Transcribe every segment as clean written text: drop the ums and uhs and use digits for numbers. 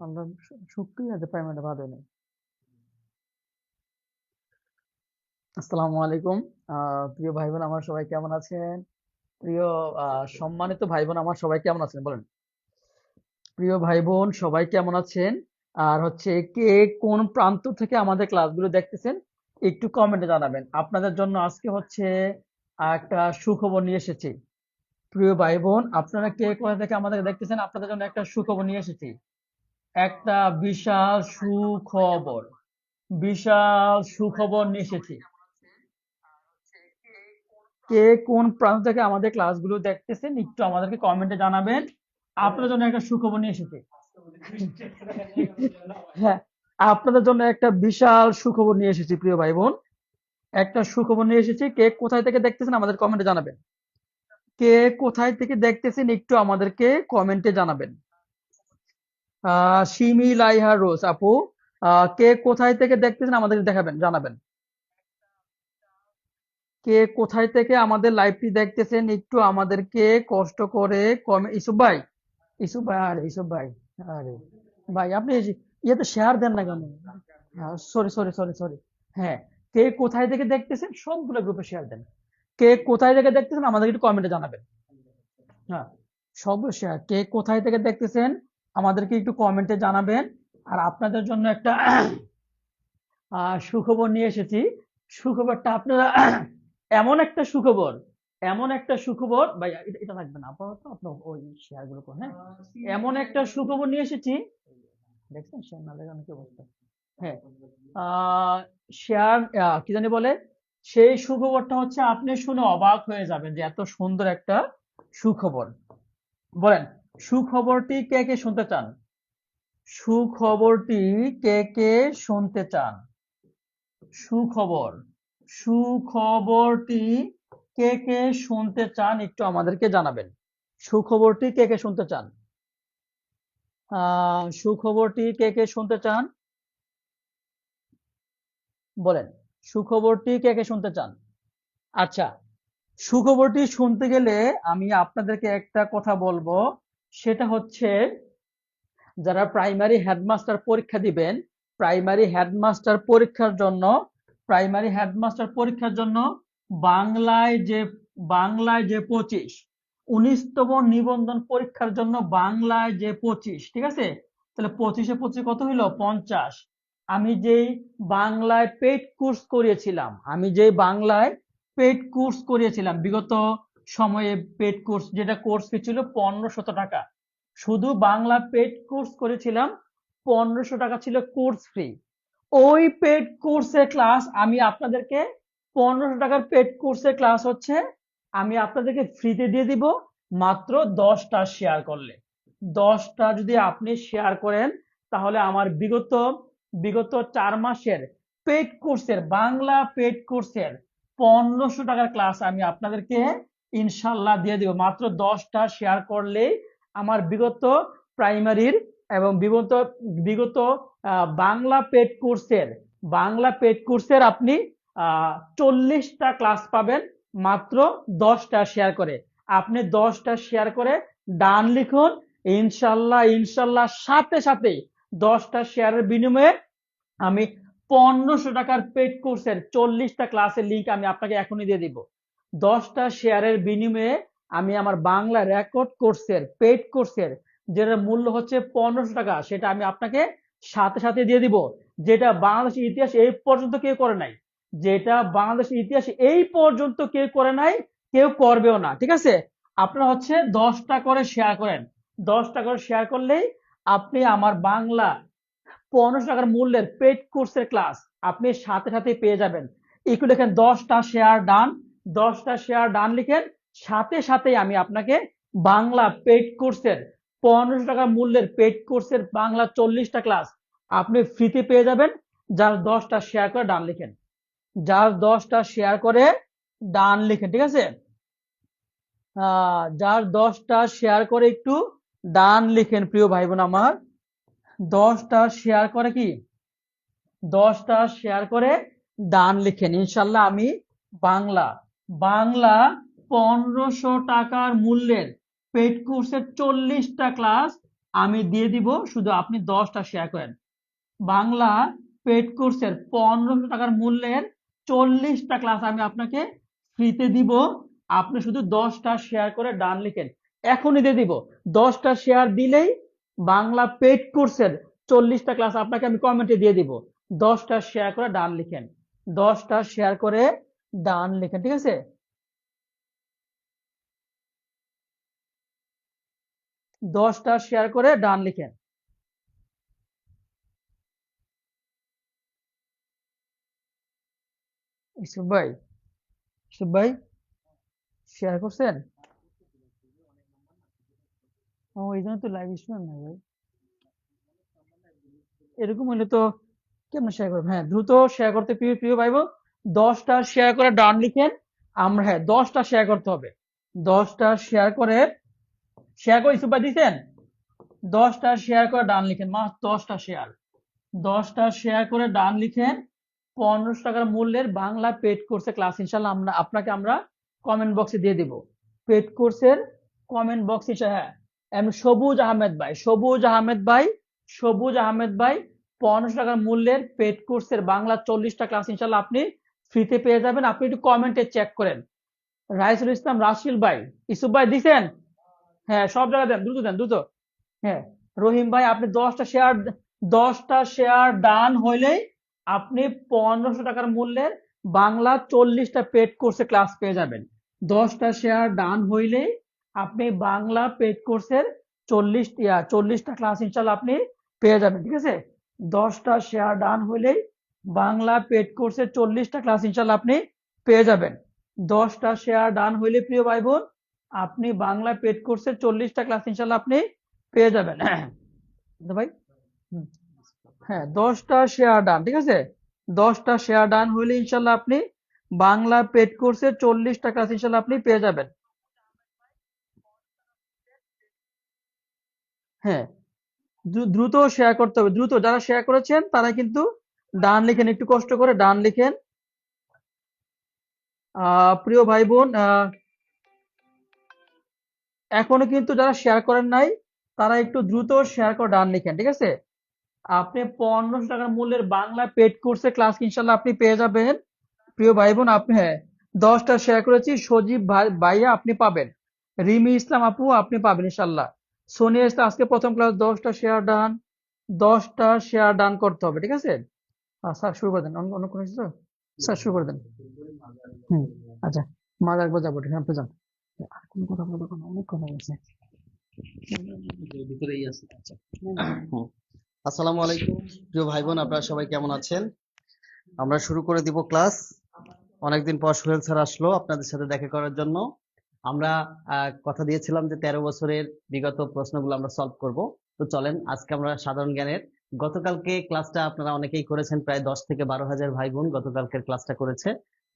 আমরা শুক্রিয়া পেমেন্ট বাদে নেই। আসসালামু আলাইকুম। প্রিয় ভাই বোন আমার সবাই কেমন আছেন? প্রিয় সম্মানিত ভাই বোন আমার সবাই কেমন আছেন বলেন? প্রিয় ভাই বোন সবাই কেমন আছেন? আর হচ্ছে কে কোন প্রান্ত থেকে আমাদের ক্লাসগুলো দেখতেছেন একটু কমেন্টে জানাবেন। আপনাদের জন্য আজকে হচ্ছে একটা সুখবর নিয়ে এসেছি। প্রিয় ভাই বোন আপনারা কে কোথা থেকে আমাদের দেখতেছেন আপনাদের জন্য একটা সুখবর নিয়ে এসেছি। একটা বিশাল সুখবর, বিশাল সুখবর নিয়ে এসেছি। কে কোন প্রান্ত থেকে আমাদের ক্লাসগুলো দেখতেছেন একটু আমাদেরকে কমেন্টে জানাবেন। আপনাদের জন্য একটা সুখবর নিয়ে এসেছি। হ্যাঁ, আপনাদের জন্য একটা বিশাল সুখবর নিয়ে এসেছি প্রিয় ভাই বোন। একটা সুখবর নিয়ে এসেছি। কে কোথায় থেকে দেখতেছেন আমাদের কমেন্টে জানাবেন। কে কোথায় থেকে দেখতেছেন একটু আমাদেরকে কমেন্টে জানাবেন। সিমি লাইহা রোজ আপু, কে কোথায় থেকে দেখতেছেন আমাদের দেখাবেন জানাবেন। কে কোথায় থেকে আমাদের লাইভটি দেখতেছেন একটু আমাদেরকে কষ্ট করে ইসুফ ভাই, ইসুফ ভাই, আরে ইসুফ ভাই, আরে ভাই আপনি ইয়েতে শেয়ার দেন না কেন? Sorry sorry sorry sorry. হ্যাঁ, কে কোথায় থেকে দেখতেছেন সবগুলো গ্রুপে শেয়ার দেন। কে কোথায় থেকে দেখতেছেন আমাদের একটু কমেন্টে জানাবেন। হ্যাঁ, সব শেয়ার। কে কোথায় থেকে দেখতেছেন আমাদেরকে একটু কমেন্টে জানাবেন। আর আপনাদের জন্য একটা সুখবর নিয়ে এসেছি। সুখবরটা আপনারা এমন একটা সুখবর, এমন একটা সুখবর ভাই, এটা থাকবে না আপাতত, আপনার ওই শেয়ার গুলো করেন। হ্যাঁ, এমন একটা সুখবর নিয়ে এসেছি। দেখছেন শেয়ার না লাগানো কি অবস্থা? হ্যাঁ, শেয়ার কি জানি বলে, সেই সুখবরটা হচ্ছে আপনি শুনে অবাক হয়ে যাবেন যে এত সুন্দর একটা সুখবর। বলেন, সুখবরটি কে কে শুনতে চান? সুখবরটি কে কে শুনতে চান? সুখবর, সুখবরটি কে কে শুনতে চান একটু আমাদেরকে জানাবেন। সুখবরটি কে কে শুনতে চান? সুখবরটি কে কে শুনতে চান বলেন। সুখবরটি কে কে শুনতে চান? আচ্ছা, সুখবরটি শুনতে গেলে আমি আপনাদেরকে একটা কথা বলবো। সেটা হচ্ছে যারা প্রাইমারি হেডমাস্টার পরীক্ষা দিবেন, প্রাইমারি হেডমাস্টার পরীক্ষার জন্য, প্রাইমারি হেডমাস্টার পরীক্ষার জন্য বাংলায় যে, বাংলায় যে 25, 19তম নিবন্ধন পরীক্ষার জন্য বাংলায় যে 25, ঠিক আছে, তাহলে 25 এ 25 কত হইলো 50। আমি যেই বাংলায় পেইড কোর্স করিয়েছিলাম, আমি যেই বাংলায় পেইড কোর্স করিয়েছিলাম বিগত সময়ে, পেইড কোর্স যেটা কোর্স ফি ছিল 1500 টাকা, শুধু বাংলা পেড কোর্স করেছিলাম, 1500 টাকা ছিল কোর্স ফ্রি। ওই পেড কোর্সের ক্লাস আমি আপনাদেরকে, 1500 টাকার পেড কোর্সের ক্লাস হচ্ছে আমি আপনাদেরকে ফ্রিতে দিয়ে দিব মাত্র 10টা শেয়ার করলে। 10টা যদি আপনি শেয়ার করেন তাহলে আমার বিগত বিগত 4 মাসের পেড কোর্সের, বাংলা পেড কোর্সের 1500 টাকার ক্লাস আমি আপনাদেরকে ইনশাল্লাহ দিয়ে দিব মাত্র 10টা শেয়ার করলেই। আমার বিগত প্রাইমারির এবং বিগত বিগত বাংলা পেড কোর্সের, বাংলা পেড কোর্সের আপনি 40টা ক্লাস পাবেন মাত্র 10টা শেয়ার করে। আপনি 10টা শেয়ার করে ডান লিখুন, ইনশাল্লাহ ইনশাল্লাহ সাথে সাথে 10টা শেয়ারের বিনিময়ে আমি 1500 টাকার পেড কোর্সের 40টা ক্লাসের লিঙ্ক আমি আপনাকে এখনই দিয়ে দিব। 10টা শেয়ারের বিনিময়ে আমি আমার বাংলা রেকর্ড কোর্সের পেড কোর্সের যেটার মূল্য হচ্ছে 1500 টাকা, সেটা আমি আপনাকে সাথে সাথে দিয়ে দিব। যেটা বাংলাদেশের ইতিহাসে এই পর্যন্ত কেউ করে নাই, যেটা বাংলাদেশের ইতিহাসে এই পর্যন্ত কেউ করে নাই, কেউ করবেও না, ঠিক আছে। আপনারা হচ্ছে 10টা করে শেয়ার করেন। 10টা করে শেয়ার করলেই আপনি আমার বাংলা 1500 টাকার মূল্যের পেড কোর্সের ক্লাস আপনি সাথে সাথে পেয়ে যাবেন। একটু লেখেন 10টা শেয়ার ডান, 10টা শেয়ার ডান লিখেন, সাথে সাথে আমি আপনাকে বাংলা পেড কোর্সের 1500 টাকা মূল্যের পেড কোর্সের বাংলা 40টা ক্লাস আপনি ফ্রিতে পেয়ে যাবেন। যার 10টা শেয়ার করে ডান লিখেন, যার 10টা শেয়ার করে ডান লিখেন, ঠিক আছে। যার 10টা শেয়ার করে একটু ডান লিখেন প্রিয় ভাই বোন আমার। 10টা শেয়ার করে কি, 10টা শেয়ার করে ডান লিখেন, ইনশাল্লাহ আমি বাংলা, বাংলা 1500 টাকার মূল্যের পেইড কোর্সের 40টা ক্লাস আমি দিয়ে দিব, শুধু আপনি 10টা শেয়ার করেন। বাংলা পেইড কোর্সের 1500 টাকার মূল্যের 40টা ক্লাস আমি আপনাকে ফ্রিতে দিব, আপনি শুধু 10টা শেয়ার করে ডান লিখেন। এখনই দিয়ে দিব, 10টা শেয়ার দিলেই বাংলা পেইড কোর্সের 40টা ক্লাস আপনাকে আমি কমেন্টে দিয়ে দিব। 10টা শেয়ার করে ডান লিখেন, 10টা শেয়ার করে ডান লিখেন, ঠিক আছে? 10টা শেয়ার করে ডান লিখেন। ইসুফ ভাই, ইসুফ ভাই শেয়ার করছেন? ও, এই জন্য তো লাইভ শুনেন না ভাই। এরকম হলে তো কেমন শেয়ার করবেন? হ্যাঁ, দ্রুত শেয়ার করতে, প্রিয় প্রিয় ভাই বোন, 10টা শেয়ার করে ডান লিখেন। আমরা, হ্যাঁ, 10টা শেয়ার করতে হবে। 10টা শেয়ার করে, শেয়ার করে ইসুফ ভাই দিচ্ছেন? 10টা শেয়ার করে ডান লিখেন, মাত্র 10টা শেয়ার। 10টা শেয়ার করে ডান লিখেন। 1500 টাকার মূল্যের বাংলা পেড কোর্সের ক্লাস ইনশাল্লাহ আমরা আপনাকে কমেন্ট বক্সে দিয়ে দিব। পেড কোর্সের কমেন্ট বক্স হিসেবে, হ্যাঁ, সবুজ আহমেদ ভাই, সবুজ আহমেদ ভাই 1500 টাকার মূল্যের পেড কোর্সের বাংলা 40টা ক্লাস ইনশাল্লাহ আপনি ফ্রিতে পেয়ে যাবেন। আপনি একটু কমেন্টে চেক করেন। রাইসুল ইসলাম রাশিল ভাই, ইসুফ ভাই দিছেন? হ্যাঁ, সব জায়গায় দেন, দ্রুত দেন, দ্রুত। হ্যাঁ, রহিম ভাই আপনি 10টা শেয়ার ডান হইলেই আপনি 1500 টাকার মূল্যের বাংলা 40টা পেড কোর্সে ক্লাস পেয়ে যাবেন। 10টা শেয়ার ডান হইলেই আপনি বাংলা পেড কোর্সের 40টা ক্লাস ইনশাল্লাহ আপনি পেয়ে যাবেন, ঠিক আছে? 10টা শেয়ার ডান হইলেই বাংলা পেড কোর্সের 40টা ক্লাস ইনশাল্লাহ আপনি পেয়ে যাবেন। 10টা শেয়ার ডান হইলে প্রিয় ভাই বোন, আপনি বাংলা পেড কোর্সের 40টা ক্লাস ইনশাল্লাহ আপনি পেয়ে যাবেন। তো ভাই, হুম, হ্যাঁ, 10টা শেয়ার ডান, ঠিক আছে? 10টা শেয়ার ডান হইলে ইনশাল্লাহ আপনি বাংলা পেড কোর্সের 40টা ক্লাস ইনশাল্লাহ আপনি পেয়ে যাবেন। হ্যাঁ, দ্রুত শেয়ার করতে হবে, দ্রুত। যারা শেয়ার করেছেন তারা কিন্তু ডান লিখেন, একটু কষ্ট করে ডান লিখেন। প্রিয় ভাই বোন, এখনো কিন্তু যারা শেয়ার করেন নাই তারা একটু দ্রুত শেয়ার করে ডান লিখেন, ঠিক আছে? আপনি 1500 টাকার মূল্যের বাংলা পেড কোর্সের ক্লাস ইনশাল্লাহ আপনি পেয়ে যাবেন। প্রিয় ভাই বোন, আপনি, হ্যাঁ, 10টা শেয়ার করেছি, সজীব ভাইয়া আপনি পাবেন, রিমি ইসলাম আপু আপনি পাবেন ইনশাল্লাহ। সোনিয়া ইসলাম আজকে প্রথম ক্লাস, 10টা শেয়ার ডান, 10টা শেয়ার ডান করতে হবে, ঠিক আছে? স্যার শুরু করে দেন, অন্য অন্য কোনো কিছু তো? স্যার শুরু করে দেন। হুম, আচ্ছা, মাদার যাবো, ঠিক আছে, আপনি যান। আর কোনো কথা বলতে, কোনো অনেক কথা বলছে। ভিতরেই আছে। আচ্ছা। হুম। আসসালামু আলাইকুম প্রিয় ভাই বোন, আপনারা সবাই কেমন আছেন? আমরা শুরু করে দিব ক্লাস। অনেকদিন পর সোহেল স্যার আসলো আপনাদের সাথে দেখা করার জন্য। আমরা কথা দিয়েছিলাম যে 13 বছরের বিগত প্রশ্নগুলো আমরা সলভ করব। তো চলেন আজকে আমরা সাধারণ জ্ঞানের, গতকালকে ক্লাসটা আপনারা অনেকেই করেছেন, প্রায় 10 থেকে 12,000 ভাই বোন গতকালকের ক্লাসটা করেছে।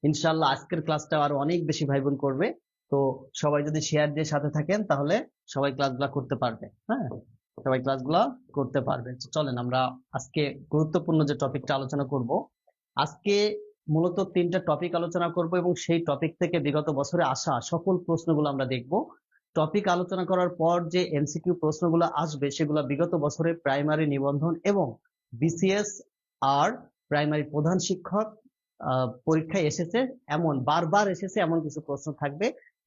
ইনশাআল্লাহ আজকের ক্লাসটা আরো অনেক বেশি ভাই বোন করবে। তো সবাই যদি শেয়ার দিয়ে সাথে থাকেন তাহলে সবাই ক্লাসগুলো করতে পারবে। হ্যাঁ, সবাই ক্লাসগুলো করতে পারবে। তো চলেন আমরা আজকে গুরুত্বপূর্ণ যে টপিকটা আলোচনা করব। আজকে মূলত 3টা টপিক আলোচনা করব এবং সেই টপিক থেকে বিগত বছরে আসা সকল প্রশ্নগুলো আমরা দেখব। টপিক আলোচনা করার পর যে এমসিকিউ প্রশ্নগুলো আসবে সেগুলো বিগত বছরে প্রাইমারি নিবন্ধন এবং বিসিএস আর প্রাইমারি প্রধান শিক্ষক পরীক্ষায় এসেছে, এমন বারবার এসেছে এমন কিছু প্রশ্ন থাকবে।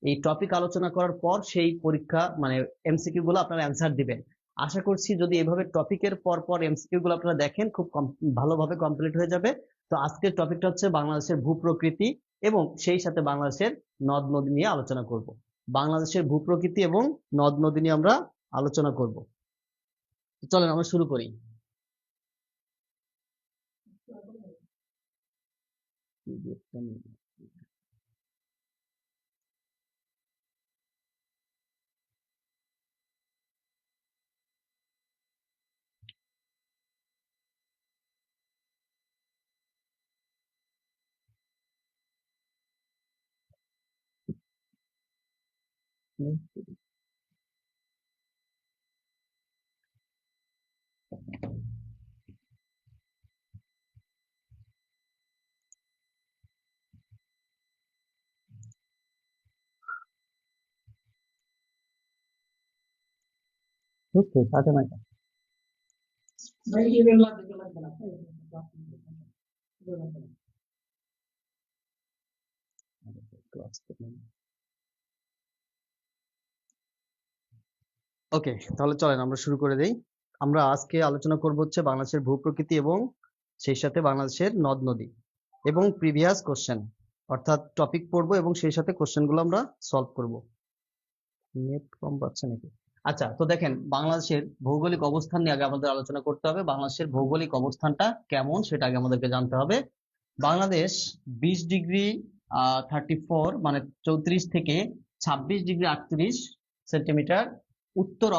এই টপিক আলোচনা করার পর সেই পরীক্ষা মানে এমসিকিউ গুলো আপনারা অ্যান্সার দিবেন। আশা করছি যদি এভাবে টপিকের পর পর এমসিকিউ গুলো আপনারা দেখেন খুব ভালোভাবে কমপ্লিট হয়ে যাবে। তো আজকের টপিকটা হচ্ছে বাংলাদেশের ভূপ্রকৃতি এবং সেই সাথে বাংলাদেশের নদ নদী নিয়ে আলোচনা করব। বাংলাদেশের ভূপ্রকৃতি এবং নদ নদী নিয়ে আমরা আলোচনা করব। চলেন আমরা শুরু করি। বুঝছো সাথে নাই ওকে, তাহলে চলেন আমরা শুরু করে দেই। আমরা আজকে আলোচনা করব হচ্ছে বাংলাদেশের ভূপ্রকৃতি এবং সেই সাথে বাংলাদেশের নদ নদী এবং প্রিভিয়াস কোশ্চেন, অর্থাৎ টপিক পড়বো এবং সেই সাথে কোশ্চেন গুলো আমরা সলভ করব। নেট কম পাচ্ছে নাকি? আচ্ছা, তো দেখেন বাংলাদেশের ভৌগোলিক অবস্থান নিয়ে আগে আমাদের আলোচনা করতে হবে। বাংলাদেশের ভৌগোলিক অবস্থানটা কেমন সেটা আগে আমাদেরকে জানতে হবে। বাংলাদেশ 20 ডিগ্রি 34 মানে 34 থেকে 26 ডিগ্রি 38 সেন্টিমিটার উত্তর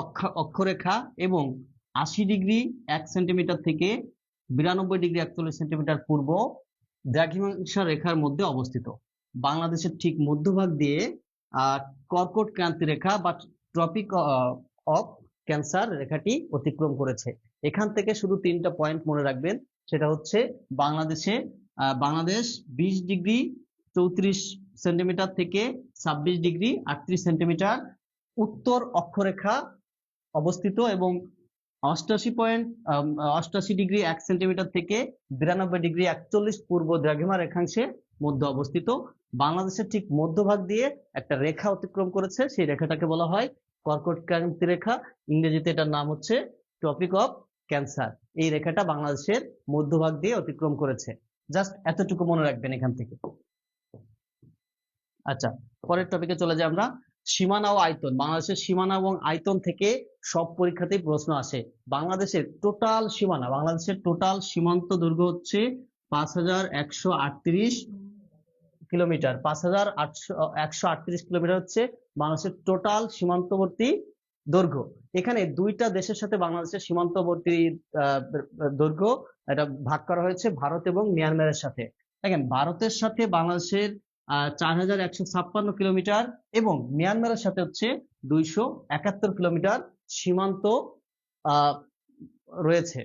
অক্ষরেখা এবং 80 ডিগ্রি 1 সেন্টিমিটার থেকে 92 ডিগ্রি 41 সেন্টিমিটার পূর্ব দ্রাঘিমাংশ রেখার মধ্যে অবস্থিত। বাংলাদেশের ঠিক মধ্যভাগ দিয়ে কর্কট ক্রান্তি রেখা বা ট্রপিক অফ ক্যান্সার রেখাটি অতিক্রম করেছে। এখান থেকে শুধু 3টা পয়েন্ট মনে রাখবেন, সেটা হচ্ছে বাংলাদেশ 20 ডিগ্রি 34 সেন্টিমিটার থেকে 26 ডিগ্রি 38 সেন্টিমিটার উত্তর অক্ষরেখা অবস্থিত এবং 88 ডিগ্রি 1 সেন্টিমিটার থেকে 92 ডিগ্রি 41 পূর্ব দ্রাঘিমা রেখাংশে মধ্যে অবস্থিত। বাংলাদেশের ঠিক মধ্যভাগ দিয়ে একটা রেখা অতিক্রম করেছে, সেই রেখাটাকে বলা হয় কর্কট ক্রান্তি রেখা, ইংরেজিতে এটার নাম হচ্ছে ট্রপিক অফ ক্যান্সার। এই রেখাটা বাংলাদেশের মধ্যভাগ দিয়ে অতিক্রম করেছে। জাস্ট এতটুকু মনে রাখবেন এখান থেকে। আচ্ছা, পরের টপিকে চলে যাই আমরা। সীমানা ও আয়তন। বাংলাদেশের সীমানা এবং আয়তন থেকে সব পরীক্ষাতেই প্রশ্ন আসে। বাংলাদেশের টোটাল সীমান্ত দৈর্ঘ্য হচ্ছে 5138 কিলোমিটার। 5138 কিলোমিটার হচ্ছে বাংলাদেশের টোটাল সীমান্তবর্তী দৈর্ঘ্য। এখানে দুইটা দেশের সাথে বাংলাদেশের সীমান্তবর্তী দৈর্ঘ্য এটা ভাগ করা হয়েছে ভারত এবং মিয়ানমারের সাথে। দেখেন, ভারতের সাথে বাংলাদেশের 4156 কিলোমিটার এবং মিয়ানমারের সাথে হচ্ছে 271 কিলোমিটার সীমান্ত রয়েছে।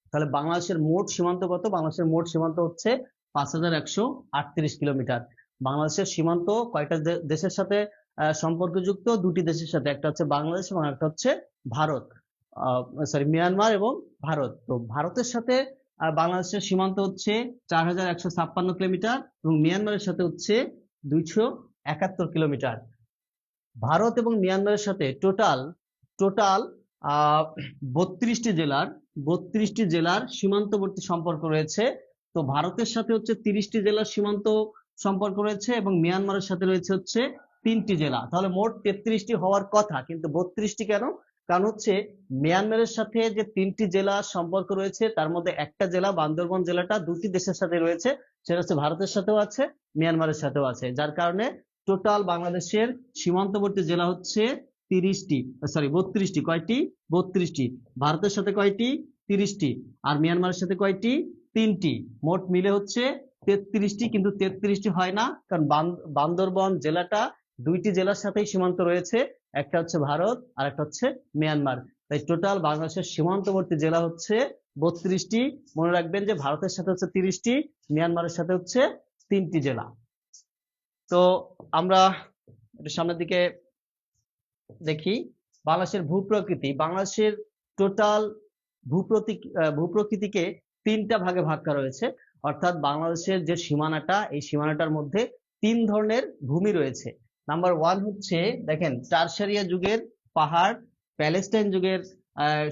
তাহলে বাংলাদেশের মোট সীমান্ত কত? বাংলাদেশের মোট সীমান্ত হচ্ছে 5138 কিলোমিটার। বাংলাদেশের সীমান্ত কয়টা দেশের সাথে সম্পর্কযুক্ত? দুটি দেশের সাথে, একটা হচ্ছে বাংলাদেশ এবং একটা হচ্ছে ভারত, মিয়ানমার এবং ভারত। তো ভারতের সাথে বাংলাদেশের সীমান্ত হচ্ছে 4156 কিলোমিটার এবং মিয়ানমারের সাথে হচ্ছে 271 কিলোমিটার। ভারত এবং মিয়ানমারের সাথে টোটাল 32টি জেলার সীমান্তবর্তী সম্পর্ক রয়েছে। তো ভারতের সাথে হচ্ছে 30টি জেলার সীমান্ত সম্পর্ক রয়েছে এবং মিয়ানমারের সাথে রয়েছে হচ্ছে 3টি জেলা। তাহলে মোট 33টি হওয়ার কথা, কিন্তু 32টি কেন? কারণ হচ্ছে মিয়ানমারের সাথে যে 3টি জেলা সম্পর্ক রয়েছে তার মধ্যে একটা জেলা বান্দরবান জেলাটা দুটি দেশের সাথে রয়েছে, সেটা হচ্ছে ভারতের সাথেও আছে মিয়ানমারের সাথেও আছে, যার কারণে টোটাল বাংলাদেশের সীমান্তবর্তী জেলা হচ্ছে 32টি। কয়টি? 32টি। ভারতের সাথে কয়টি? 30টি। আর মিয়ানমারের সাথে কয়টি? 3টি। মোট মিলে হচ্ছে 33টি, কিন্তু 33টি হয় না, কারণ বান্দরবান জেলাটা দুইটি জেলার সাথেই সীমান্ত রয়েছে, একটা হচ্ছে ভারত আর একটা হচ্ছে মিয়ানমার। তাই টোটাল বাংলাদেশের সীমান্তবর্তী জেলা হচ্ছে 32টি। মনে রাখবেন যে ভারতের সাথে হচ্ছে 30টি, মিয়ানমারের সাথে হচ্ছে 3টি জেলা। তো আমরা একটু সামনের দিকে দেখি। বাংলাদেশের ভূপ্রকৃতি। বাংলাদেশের টোটাল ভূপ্রকৃতিকে 3টা ভাগে ভাগ করা হয়েছে, অর্থাৎ বাংলাদেশের যে সীমানাটা, এই সীমানাটার মধ্যে 3 ধরনের ভূমি রয়েছে। নাম্বার 1 হচ্ছে দেখেন টারসারিয়া যুগের পাহাড়, প্যালেস্টাইন যুগের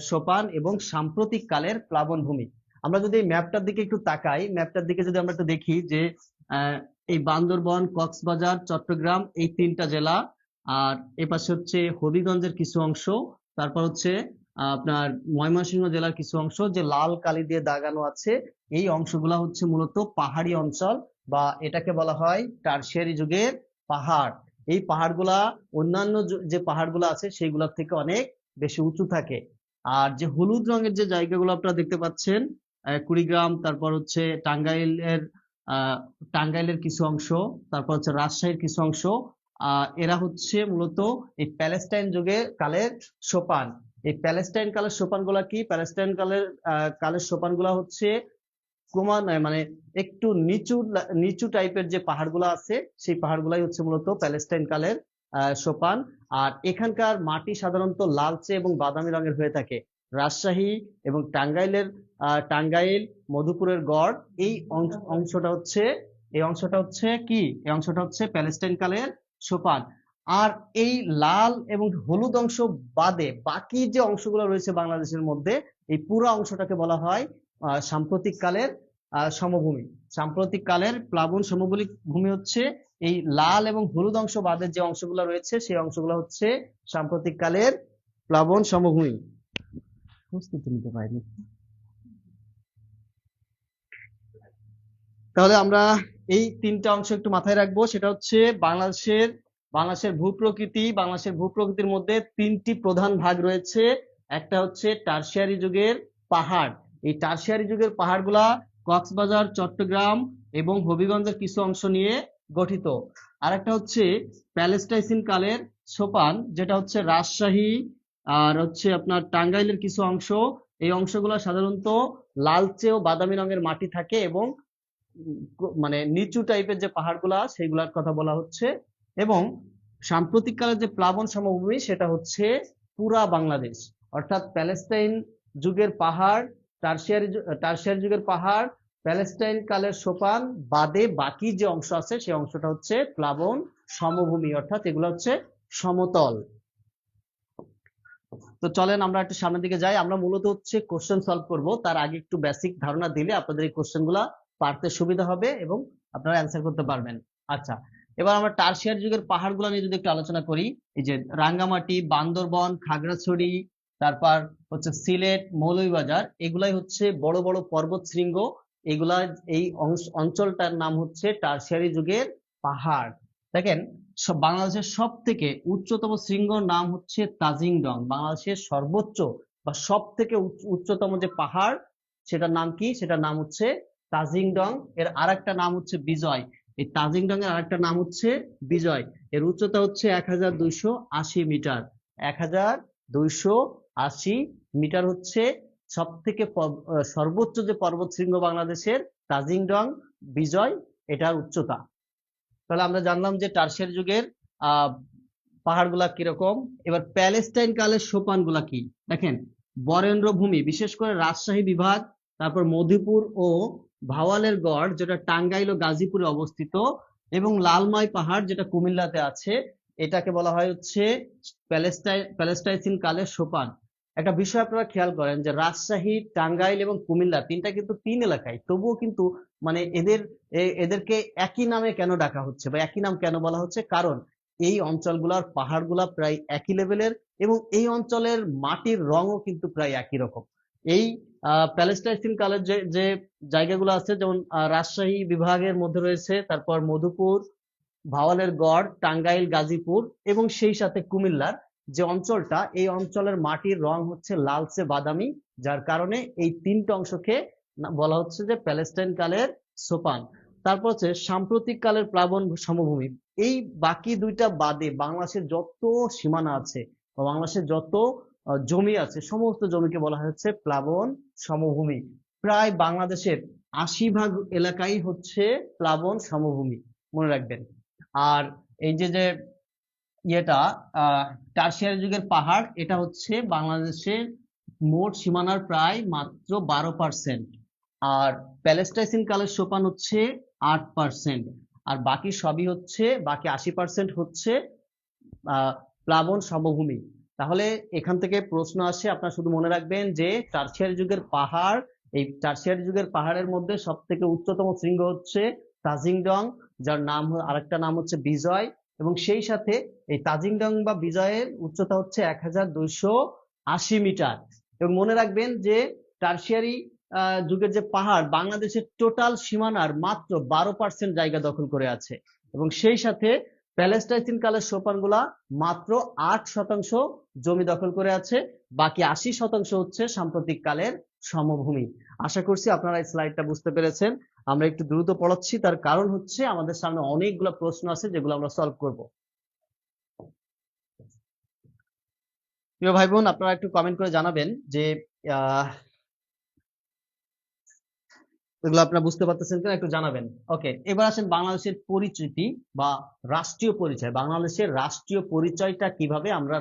সোপান এবং সাম্প্রতিক কালের প্লাবন ভূমি। আমরা যদি এই ম্যাপটার দিকে একটু তাকাই, ম্যাপটার দিকে যদি আমরা একটু দেখি যে এই বান্দরবান, কক্সবাজার, চট্টগ্রাম এই 3টা জেলা, আর এপাশে হচ্ছে হবিগঞ্জের কিছু অংশ, তারপর হচ্ছে আপনার ময়মনসিংহ জেলার কিছু অংশ যে লাল কালি দিয়ে দাগানো আছে, এই অংশগুলা হচ্ছে মূলত পাহাড়ি অঞ্চল বা এটাকে বলা হয় টারশিয়ারি যুগের পাহাড়। এই পাহাড়গুলা অন্যান্য যে পাহাড়গুলো আছে সেইগুলোর থেকে অনেক বেশি উঁচু থাকে। আর যে হলুদ রঙের যে জায়গাগুলো আপনারা দেখতে পাচ্ছেন, কুড়িগ্রাম, তারপর হচ্ছে টাঙ্গাইলের কিছু অংশ, তারপর হচ্ছে রাজশাহীর কিছু অংশ, এরা হচ্ছে মূলত এই প্যালেস্টাইন কালের সোপান। এই প্যালেস্টাইন কালের সোপানগুলা কি? প্যালেস্টাইন কালের সোপানগুলা হচ্ছে ক্রমান্বয়ে মানে একটু নিচু টাইপের যে পাহাড়গুলো আছে, সেই পাহাড়গুলাই হচ্ছে মূলত প্যালেস্টাইন কালের সোপান। আর এখানকার মাটি সাধারণত লালচে এবং বাদামি রঙের হয়ে থাকে। রাজশাহী এবং টাঙ্গাইল, মধুপুরের গড়, এই অংশটা হচ্ছে কি, এই অংশটা হচ্ছে প্যালেস্টাইন কালের সোপান। আর এই লাল এবং হলুদ অংশ বাদে বাকি যে অংশগুলো রয়েছে বাংলাদেশের মধ্যে, এই পুরো অংশটাকে বলা হয় সাম্প্রতিক কালের সমভূমি। সাম্প্রতিক কালের প্লাবন সমভূমি ভূমি হচ্ছে এই লাল এবং হলুদ অংশ বাদে যে অংশগুলো রয়েছে, সেই অংশগুলো হচ্ছে সাম্প্রতিক কালের প্লাবন সমভূমি। প্রস্তুতি নিতে পারিনি। তাহলে আমরা এই তিনটা অংশ একটু মাথায় রাখবো। সেটা হচ্ছে বাংলাদেশের ভূপ্রকৃতির মধ্যে তিনটি প্রধান ভাগ রয়েছে। একটা হচ্ছে টারশিয়ারি যুগের পাহাড়। এই টারশিয়ারি যুগের পাহাড়গুলা কক্সবাজার, চট্টগ্রাম এবং হবিগঞ্জের কিছু অংশ নিয়ে গঠিত। আরেকটা হচ্ছে প্যালেস্টাইসিন কালের সোপান, যেটা হচ্ছে রাজশাহী আর হচ্ছে আপনার টাঙ্গাইলের কিছু অংশ। এই অংশগুলো সাধারণত লালচে ও বাদামি রঙের মাটি থাকে এবং মানে নিচু টাইপের যে পাহাড়গুলা সেইগুলার কথা বলা হচ্ছে। এবং সাম্প্রতিক কালের যে প্লাবন সমভূমি, সেটা হচ্ছে পুরা বাংলাদেশ, অর্থাৎ প্যালেস্টাইন যুগের পাহাড়, টারশিয়ারি যুগের পাহাড়, প্যালেস্টাইন কালের সোপান বাদে বাকি যে অংশ আছে সেই অংশটা হচ্ছে প্লাবন সমভূমি, অর্থাৎ এগুলো হচ্ছে সমতল। তো চলেন আমরা একটু সামনের দিকে যাই। আমরা মূলত হচ্ছে কোশ্চেন সলভ করব, তার আগে একটু বেসিক ধারণা দিলে আপনাদের এই কোশ্চেন গুলা পারতে সুবিধা হবে এবং আপনারা অ্যান্সার করতে পারবেন। আচ্ছা, এবার আমরা টারশিয়ারি যুগের পাহাড়গুলো নিয়ে যদি একটু আলোচনা করি, এই যে রাঙ্গামাটি, বান্দরবন, খাগড়াছড়ি, তারপর হচ্ছে সিলেট, মৌলভীবাজার, এগুলাই হচ্ছে বড় বড় পর্বত শৃঙ্গ। এগুলা এই অঞ্চলটার নাম হচ্ছে টারশিয়ারি যুগের পাহাড়। দেখেন, বাংলাদেশের সব থেকে উচ্চতম শৃঙ্গর নাম হচ্ছে তাজিংডং। বাংলাদেশের সর্বোচ্চ বা সব থেকে উচ্চতম যে পাহাড়, সেটার নাম কি? সেটার নাম হচ্ছে তাজিংডং। এর আরেকটা নাম হচ্ছে বিজয়। এই তাজিংডং এর আরেকটা নাম হচ্ছে বিজয়। এর উচ্চতা হচ্ছে 1280 মিটার। 1280 মিটার হচ্ছে সব থেকে সর্বোচ্চ যে পর্বত শৃঙ্গ বাংলাদেশের, তাজিংডং বিজয়, এটার উচ্চতা। তাহলে আমরা জানলাম যে টারশিয়ারি যুগের পাহাড়গুলা কিরকম। এবার প্যালেস্টাইন কালের সোপানগুলা কি দেখেন, বরেন্দ্র ভূমি, বিশেষ করে রাজশাহী বিভাগ, তারপর মধুপুর ও ভাওয়ালের গড়, যেটা টাঙ্গাইল ও গাজীপুরে অবস্থিত, এবং লালমাই পাহাড়, যেটা কুমিল্লাতে আছে, এটাকে বলা হয় হচ্ছে প্যালেস্টাইসিন কালের সোপান। একটা বিষয় আপনারা খেয়াল করেন যে রাজশাহী, টাঙ্গাইল এবং কুমিল্লা তিনটা কিন্তু তিন এলাকায়, তবুও কিন্তু মানে এদেরকে একই নামে কেন ডাকা হচ্ছে বা একই নাম কেন বলা হচ্ছে? কারণ এই অঞ্চলগুলার পাহাড়গুলা প্রায় একই লেভেলের এবং এই অঞ্চলের মাটির রঙও কিন্তু প্রায় একই রকম। এই প্যালেস্টাইসিন কালের যে যে জায়গাগুলো আছে, যেমন রাজশাহী বিভাগের মধ্যে রয়েছে, তারপর মধুপুর, ভাওয়ালের গড়, টাঙ্গাইল, গাজীপুর এবং সেই সাথে কুমিল্লার যে অঞ্চলটা, এই অঞ্চলের মাটির রং হচ্ছে লালচে বাদামি, যার কারণে এই তিনটা অংশকে বলা হচ্ছে যে প্যালেস্টাইন কালের সোপান। তারপর হচ্ছে সাম্প্রতিক কালের প্লাবন সমভূমি। এই বাকি দুইটা বাদে বাংলাদেশের যত সীমানা আছে বা বাংলাদেশের যত জমি আছে, সমস্ত জমিকে বলা হচ্ছে প্লাবন সমভূমি। প্রায় বাংলাদেশের 80% এলাকাই হচ্ছে প্লাবন সমভূমি, মনে রাখবেন। আর এই যে যে ইয়েটা টারশিয়ারি যুগের পাহাড়, এটা হচ্ছে বাংলাদেশের মোট সীমানার প্রায় মাত্র 12%। আর প্যালেস্টাইসিন কালের সোপান হচ্ছে 8%। আর বাকি সবই হচ্ছে, বাকি 80% হচ্ছে প্লাবন সমভূমি। তাহলে এখান থেকে প্রশ্ন আসে, আপনারা শুধু মনে রাখবেন যে টারশিয়ারি যুগের পাহাড়, এই টারশিয়ারি যুগের পাহাড়ের মধ্যে সব থেকে উচ্চতম শৃঙ্গ হচ্ছে তাজিংডং, যার নাম আরেকটা নাম হচ্ছে বিজয়, এবং সেই সাথে এই তাজিংডং বা বিজয়ের উচ্চতা হচ্ছে 1280 মিটার। এবং মনে রাখবেন যে টারশিয়ারি যুগের যে পাহাড় বাংলাদেশের টোটাল সীমানার মাত্র 12% জায়গা দখল করে আছে, এবং সেই সাথে প্যালেস্টাইসিন কালের সোপানগুলা মাত্র 8% জমি দখল করে আছে। বাকি 80% হচ্ছে সাম্প্রতিক কালের সমভূমি। আশা করছি আপনারা এই স্লাইডটা বুঝতে পেরেছেন। আমরা একটু দ্রুত পড়াচ্ছি, তার কারণ হচ্ছে আমাদের সামনে অনেকগুলো প্রশ্ন আছে যেগুলো আমরা সলভ করব। প্রিয় ভাই বোন, আপনারা একটু কমেন্ট করে জানাবেন যে এগুলো আপনারা বুঝতে পারতেছেন কিনা একটু জানাবেন। ওকে, এবার আসেন বাংলাদেশের পরিচিতি বা রাষ্ট্রীয় পরিচয়। বাংলাদেশের রাষ্ট্রীয় পরিচয়টা কিভাবে আমরা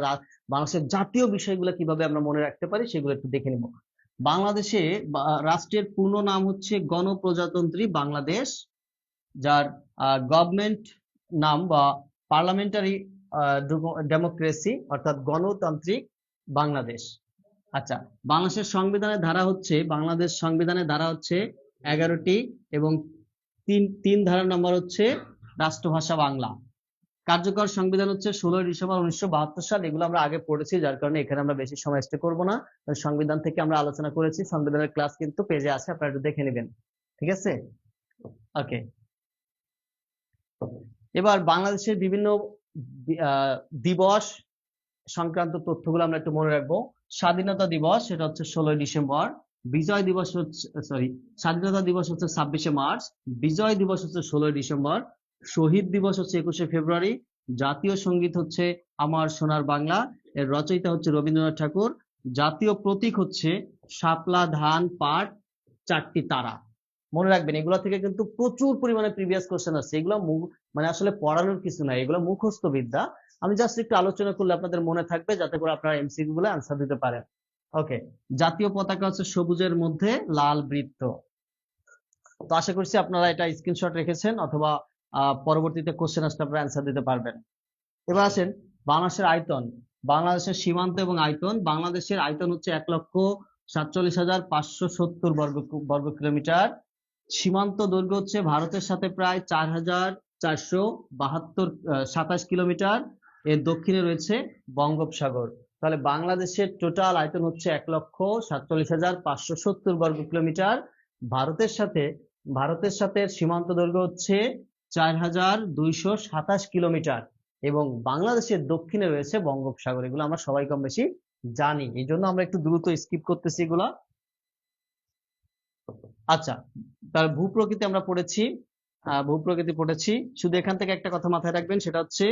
বাংলাদেশের জাতীয় বিষয়গুলো কিভাবে আমরা মনে রাখতে পারি সেগুলো একটু দেখে নেব। বাংলাদেশে রাষ্ট্রের পূর্ণ নাম হচ্ছে গণপ্রজাতন্ত্রী বাংলাদেশ, যার গভর্নমেন্ট নাম বা পার্লামেন্টারি ডেমোক্রেসি অর্থাৎ গণতান্ত্রিক বাংলাদেশ। আচ্ছা, বাংলাদেশ সংবিধানের ধারা হচ্ছে 11টি এবং তিন ধারার নাম্বার হচ্ছে রাষ্ট্রভাষা বাংলা। কার্যকর সংবিধান হচ্ছে 16 ডিসেম্বর 1972 সাল। এগুলো আমরা আগে পড়েছি, যার কারণে এখানে আমরা বেশি সময় স্টে করবো না। সংবিধান থেকে আমরা আলোচনা করেছি, সংবিধানের ক্লাস কিন্তু পেজে আছে, আপনারা একটু দেখে নেবেন। ঠিক আছে, ওকে। এবার বাংলাদেশের বিভিন্ন দিবস সংক্রান্ত তথ্যগুলো আমরা একটু মনে রাখবো। স্বাধীনতা দিবস সেটা হচ্ছে 16 ডিসেম্বর। বিজয় দিবস হচ্ছে স্বাধীনতা দিবস হচ্ছে 26 মার্চ। বিজয় দিবস হচ্ছে 16 ডিসেম্বর। শহীদ দিবস হচ্ছে 21 ফেব্রুয়ারি। জাতীয় সঙ্গীত হচ্ছে আমার সোনার বাংলা, এর রচয়িতা হচ্ছে রবীন্দ্রনাথ ঠাকুর। জাতীয় প্রতীক হচ্ছে শাপলা, ধান, পাট, 4টি তারা। মনে রাখবেন, এগুলো থেকে কিন্তু প্রচুর পরিমাণে প্রিভিয়াস কোশ্চেন আছে। এগুলো মানে আসলে পড়ানোর কিছু নাই, এগুলো মুখস্থ বিদ্যা। আমি জাস্ট একটু আলোচনা করলে আপনাদের মনে থাকবে, যাতে করে আপনারা এমসিকিউ গুলো আনসার দিতে পারেন। ওকে, জাতীয় পতাকা হচ্ছে সবুজের মধ্যে লাল বৃত্ত। তো আশা করছি আপনারা এটা স্ক্রিনশট রেখেছেন, অথবা পরবর্তীতে কোশ্চেন আসলে আপনারা অ্যান্সার দিতে পারবেন। এবার আসেন বাংলাদেশের আয়তন, বাংলাদেশের সীমান্ত এবং আয়তন। বাংলাদেশের আয়তন হচ্ছে 1,47,570 বর্গ কিলোমিটার। সীমান্ত দৈর্ঘ্য হচ্ছে ভারতের সাথে প্রায় 4,427 কিলোমিটার। এর দক্ষিণে রয়েছে বঙ্গোপসাগর। তাহলে বাংলাদেশের টোটাল আয়তন হচ্ছে 1,47,570 বর্গ কিলোমিটার। ভারতের সাথে সীমান্ত দৈর্ঘ্য হচ্ছে 4,227 কিলোমিটার এবং বাংলাদেশের দক্ষিণে রয়েছে বঙ্গোপসাগর। এগুলো আমরা সবাই কম বেশি জানি, এই জন্য আমরা একটু দ্রুত স্কিপ করতেছি এগুলা। আচ্ছা, তার ভূপ্রকৃতি আমরা পড়েছি, শুধু এখান থেকে একটা কথা মাথায় রাখবেন, সেটা হচ্ছে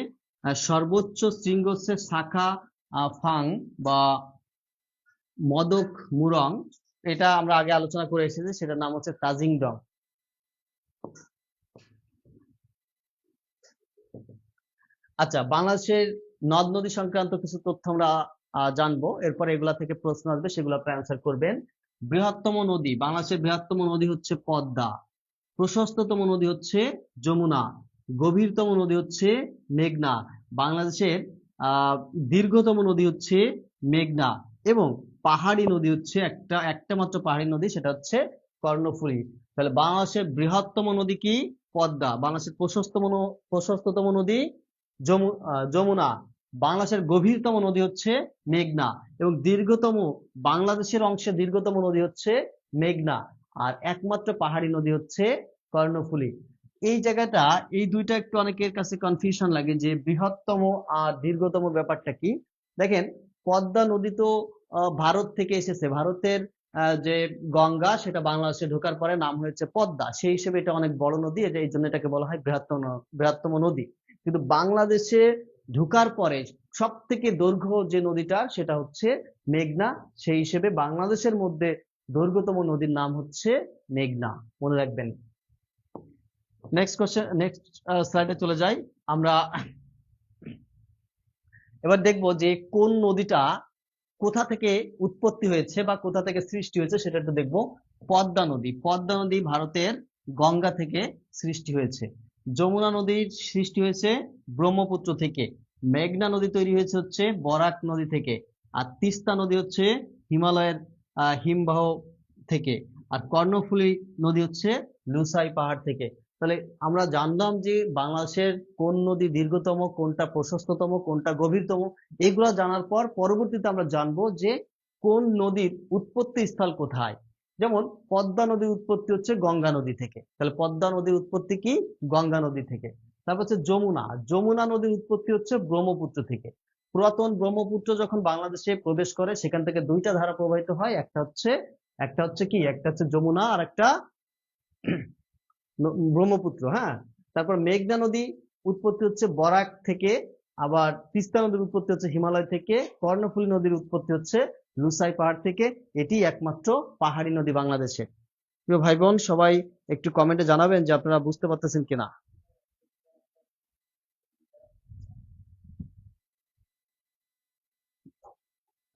সর্বোচ্চ শৃঙ্গ হচ্ছে শাখা ফাং বা মদক মুরং। এটা আমরা আগে আলোচনা করে এসেছি, সেটার নাম হচ্ছে তাজিং ডং। আচ্ছা, বাংলাদেশের নদ নদী সংক্রান্ত কিছু তথ্য আমরা জানবো, এরপরে এগুলা থেকে প্রশ্ন আসবে, সেগুলো আপনি অ্যান্সার করবেন। বৃহত্তম নদী, বাংলাদেশের বৃহত্তম নদী হচ্ছে পদ্মা। প্রশস্ততম নদী হচ্ছে যমুনা। গভীরতম নদী হচ্ছে মেঘনা। বাংলাদেশের দীর্ঘতম নদী হচ্ছে মেঘনা এবং পাহাড়ি নদী হচ্ছে একটা মাত্র পাহাড়ি নদী, সেটা হচ্ছে কর্ণফুলী। তাহলে বাংলাদেশের বৃহত্তম নদী কি? পদ্মা। বাংলাদেশের প্রশস্ততম নদী যমুনা। বাংলাদেশের গভীরতম নদী হচ্ছে মেঘনা এবং বাংলাদেশের অংশে দীর্ঘতম নদী হচ্ছে মেঘনা, আর একমাত্র পাহাড়ি নদী হচ্ছে কর্ণফুলী। এই জায়গাটা, এই দুইটা একটু অনেকের কাছে কনফিউশন লাগে যে বৃহত্তম আর দীর্ঘতম ব্যাপারটা কি। দেখেন, পদ্মা নদী তো ভারত থেকে এসেছে, ভারতের যে গঙ্গা সেটা বাংলাদেশে ঢোকার পরে নাম হয়েছে পদ্মা, সেই হিসেবে এটা অনেক বড় নদী, এই জন্য এটাকে বলা হয় বৃহত্তম নদী। কিন্তু বাংলাদেশে ঢোকার পরে সব থেকে দৈর্ঘ্য যে নদীটা সেটা হচ্ছে মেঘনা, সেই হিসেবে বাংলাদেশের মধ্যে দৈর্ঘ্যতম নদীর নাম হচ্ছে মেঘনা, মনে রাখবেন। নেক্সট স্লাইডে চলে যাই আমরা। এবার দেখব যে কোন নদীটা কোথা থেকে উৎপত্তি হয়েছে বা কোথা থেকে সৃষ্টি হয়েছে, সেটা একটু দেখব। পদ্মা নদী ভারতের গঙ্গা থেকে সৃষ্টি হয়েছে। যমুনা নদীর সৃষ্টি হয়েছে ব্রহ্মপুত্র থেকে। মেঘনা নদী তৈরি হয়েছে হচ্ছে বরাক নদী থেকে। আর তিস্তা নদী হচ্ছে হিমালয়ের হিমবাহ থেকে। আর কর্ণফুলী নদী হচ্ছে লুসাই পাহাড় থেকে। তাহলে আমরা জানলাম যে বাংলাদেশের কোন নদী দীর্ঘতম, কোনটা প্রশস্ততম, কোনটা গভীরতম। এগুলো জানার পর পরবর্তীতে আমরা জানবো যে কোন নদীর উৎপত্তি স্থল কোথায়। যেমন পদ্মা নদীর উৎপত্তি হচ্ছে গঙ্গা নদী থেকে, তাহলে পদ্মা নদীর উৎপত্তি কি? গঙ্গা নদী থেকে। তারপর হচ্ছে যমুনা নদীর উৎপত্তি হচ্ছে ব্রহ্মপুত্র থেকে। পুরাতন ব্রহ্মপুত্র যখন বাংলাদেশে প্রবেশ করে, সেখান থেকে দুইটা ধারা প্রবাহিত হয়, একটা হচ্ছে যমুনা, আর একটা ব্রহ্মপুত্র। হ্যাঁ, তারপর মেঘনা নদী উৎপত্তি হচ্ছে বরাক থেকে, আবার তিস্তা নদীর উৎপত্তি হচ্ছে হিমালয় থেকে, কর্ণফুলী নদীর উৎপত্তি হচ্ছে লুসাই পাহাড় থেকে। এটি একমাত্র পাহাড়ি নদী বাংলাদেশে। প্রিয় ভাই বোন সবাই একটু কমেন্টে জানাবেন যে আপনারা বুঝতে পারতেছেন কিনা।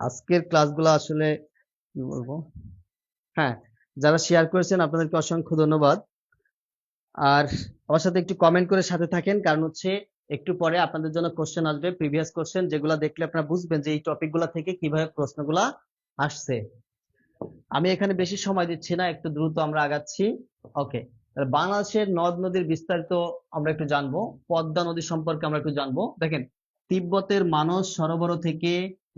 আজকের ক্লাসগুলো আসলে কি বলবো, হ্যাঁ, যারা শেয়ার করেছেন আপনাদেরকে অসংখ্য ধন্যবাদ। আর আমার সাথে একটু কমেন্ট করে সাথে থাকেন, কারণ হচ্ছে একটু পরে আপনাদের জন্য কোশ্চেন আসবে, প্রিভিয়াস কোশ্চেন, যেগুলো দেখলে আপনারা বুঝবেন যে এই টপিকগুলো থেকে কিভাবে প্রশ্নগুলা আসছে। আমি এখানে বেশি সময় দিচ্ছি না, একটু দ্রুত আমরা আগাচ্ছি। ওকে, বাংলাদেশের নদ নদীর বিস্তারিত আমরা একটু জানবো। পদ্মা নদী সম্পর্কে আমরা একটু জানবো। দেখেন, তিব্বতের মানস সরোবর থেকে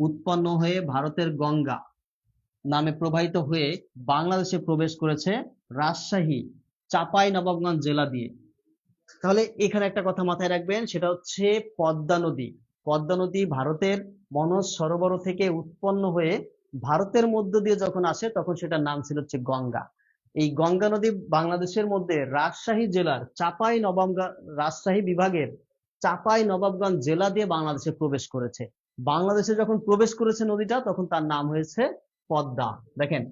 উৎপন্ন হয়ে ভারতের গঙ্গা নামে প্রবাহিত হয়ে বাংলাদেশে প্রবেশ করেছে রাজশাহী চাঁপাই নবাবগঞ্জ জেলা দিয়ে। তাহলে এখানে একটা কথা মাথায় রাখবেন, সেটা হচ্ছে পদ্মা নদী। পদ্মা নদী ভারতের মনস সরোবর থেকে উৎপন্ন হয়ে ভারতের মধ্য দিয়ে যখন আসে তখন সেটার নাম ছিল হচ্ছে গঙ্গা। এই গঙ্গা নদী বাংলাদেশের মধ্যে রাজশাহী জেলার চাঁপাই নবাবগঞ্জ, রাজশাহী বিভাগের চাঁপাই নবাবগঞ্জ জেলা দিয়ে বাংলাদেশে প্রবেশ করেছে। বাংলাদেশে যখন প্রবেশ করেছে নদীটা, তখন তার নাম হয়েছে পদ্মা। দেখেন,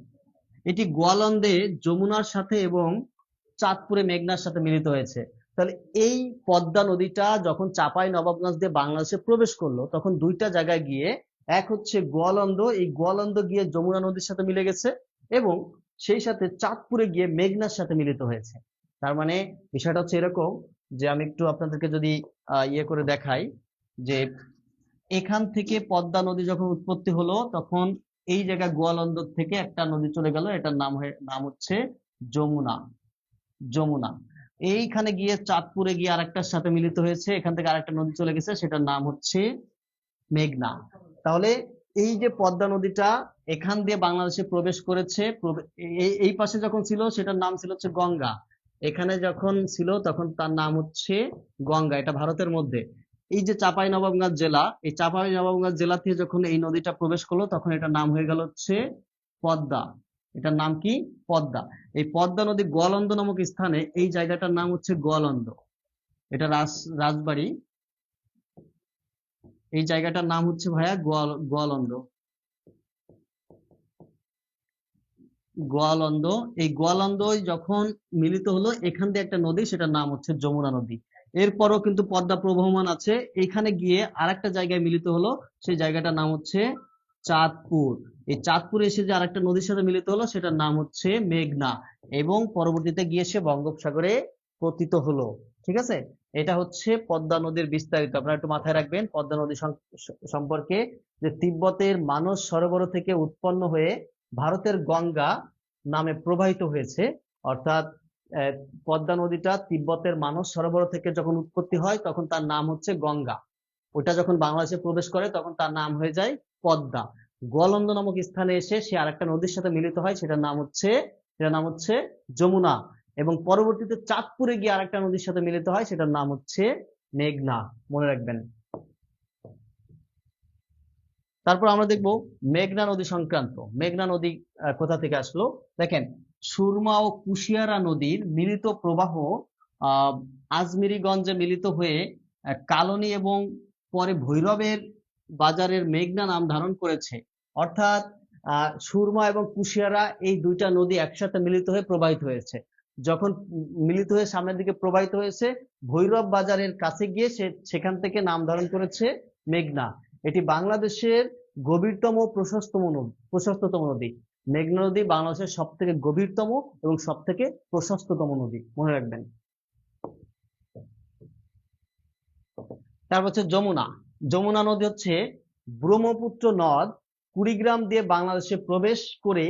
এটি গোয়ালন্দে যমুনার সাথে এবং চাঁদপুরে মেঘনার সাথে মিলিত হয়েছে। তাহলে এই পদ্মা নদীটা যখন চাঁপাই নবাবগঞ্জ দিয়ে বাংলাদেশে প্রবেশ করলো, তখন দুইটা জায়গায় গিয়ে, এক হচ্ছে গোয়ালন্দ, এই গোয়ালন্দ গিয়ে যমুনা নদীর সাথে মিলে গেছে, এবং সেই সাথে চাঁদপুরে গিয়ে মেঘনার সাথে মিলিত হয়েছে। তার মানে বিষয়টা হচ্ছে এরকম, যে আমি একটু আপনাদেরকে যদি ইয়ে করে দেখাই, যে এখান থেকে পদ্মা নদী যখন উৎপত্তি হলো, তখন এই জায়গা গোয়ালন্দ থেকে একটা নদী চলে গেল, এটার নাম হচ্ছে যমুনা। যমুনা এইখানে গিয়ে চাঁদপুরে গিয়ে আরেকটার সাথে মিলিত হয়েছে, এখান থেকে আরেকটা নদী চলে গেছে, সেটার নাম হচ্ছে মেঘনা। তাহলে এই যে পদ্মা নদীটা এখান দিয়ে বাংলাদেশে প্রবেশ করেছে, এই পাশে যখন ছিল সেটার নাম ছিল হচ্ছে গঙ্গা, এখানে যখন ছিল তখন তার নাম হচ্ছে গঙ্গা, এটা ভারতের মধ্যে। এই যে চাঁপাই নবাবগঞ্জ জেলা, এই চাঁপাই নবাবগঞ্জ জেলা থেকে যখন এই নদীটা প্রবেশ করলো, তখন এটার নাম হয়ে গেল হচ্ছে পদ্মা। এটার নাম কি? পদ্মা। এই পদ্মা নদী গোয়ালন্দ নামক স্থানে, এই জায়গাটার নাম হচ্ছে গোয়ালন্দ, এটা রাজবাড়ী। এই জায়গাটার নাম হচ্ছে ভাইয়া গোয়ালন্দ। গোয়ালন্দ, এই গোয়ালন্দ যখন মিলিত হলো, এখান দিয়ে একটা নদী, সেটার নাম হচ্ছে যমুনা নদী। এরপরও কিন্তু পদ্মা প্রবহমান আছে, এখানে গিয়ে আরেকটা জায়গায় মিলিত হলো, সেই জায়গাটার নাম হচ্ছে চাঁদপুর। এই চাঁদপুরে এসে যে আরেকটা নদীর সাথে মিলিত হলো, সেটার নাম হচ্ছে মেঘনা, এবং পরবর্তীতে গিয়ে সে বঙ্গোপসাগরে পতিত হলো। ঠিক আছে, এটা হচ্ছে পদ্মা নদীর বিস্তারিত। আপনারা একটু মাথায় রাখবেন পদ্মা নদী সম্পর্কে, যে তিব্বতের মানস সরোবর থেকে উৎপন্ন হয়ে ভারতের গঙ্গা নামে প্রবাহিত হয়েছে। অর্থাৎ পদ্মা নদীটা তিব্বতের মানস সরোবর থেকে যখন উৎপত্তি হয়, তখন তার নাম হচ্ছে গঙ্গা। ওটা যখন বাংলাদেশে প্রবেশ করে, তখন তার নাম হয়ে যায় পদ্মা। গোয়ালন্দ নামক স্থানে এসে সে আরেকটা নদীর সাথে মিলিত হয়, সেটার নাম হচ্ছে যমুনা, এবং পরবর্তীতে চাঁদপুরে গিয়ে আরেকটা নদীর সাথে মিলিত হয়, সেটার নাম হচ্ছে মেঘনা। মনে রাখবেন। তারপর আমরা দেখব মেঘনা নদী সংক্রান্ত। মেঘনা নদী কোথা থেকে আসলো? দেখেন, সুরমা ও কুশিয়ারা নদীর মিলিত প্রবাহ আজমিরিগঞ্জে মিলিত হয়ে কালনী এবং পরে ভৈরবের বাজারের মেঘনা নাম ধারণ করেছে। অর্থাৎ সুরমা এবং কুশিয়ারা এই দুইটা নদী একসাথে মিলিত হয়ে প্রবাহিত হয়েছে। যখন মিলিত হয়ে সামনের দিকে প্রবাহিত হয়েছে, ভৈরব বাজারের কাছে গিয়ে সেখান থেকে নাম ধারণ করেছে মেঘনা। এটি বাংলাদেশের গভীরতম প্রশস্ততম নদী। মেঘনা নদী বাংলাদেশের সব থেকে গভীরতম এবং সব থেকে প্রশস্ততম নদী, মনে রাখবেন। তারপর হচ্ছে যমুনা। যমুনা নদী হচ্ছে ব্রহ্মপুত্র নদ কুড়িগ্রাম দিয়ে বাংলাদেশে প্রবেশ করে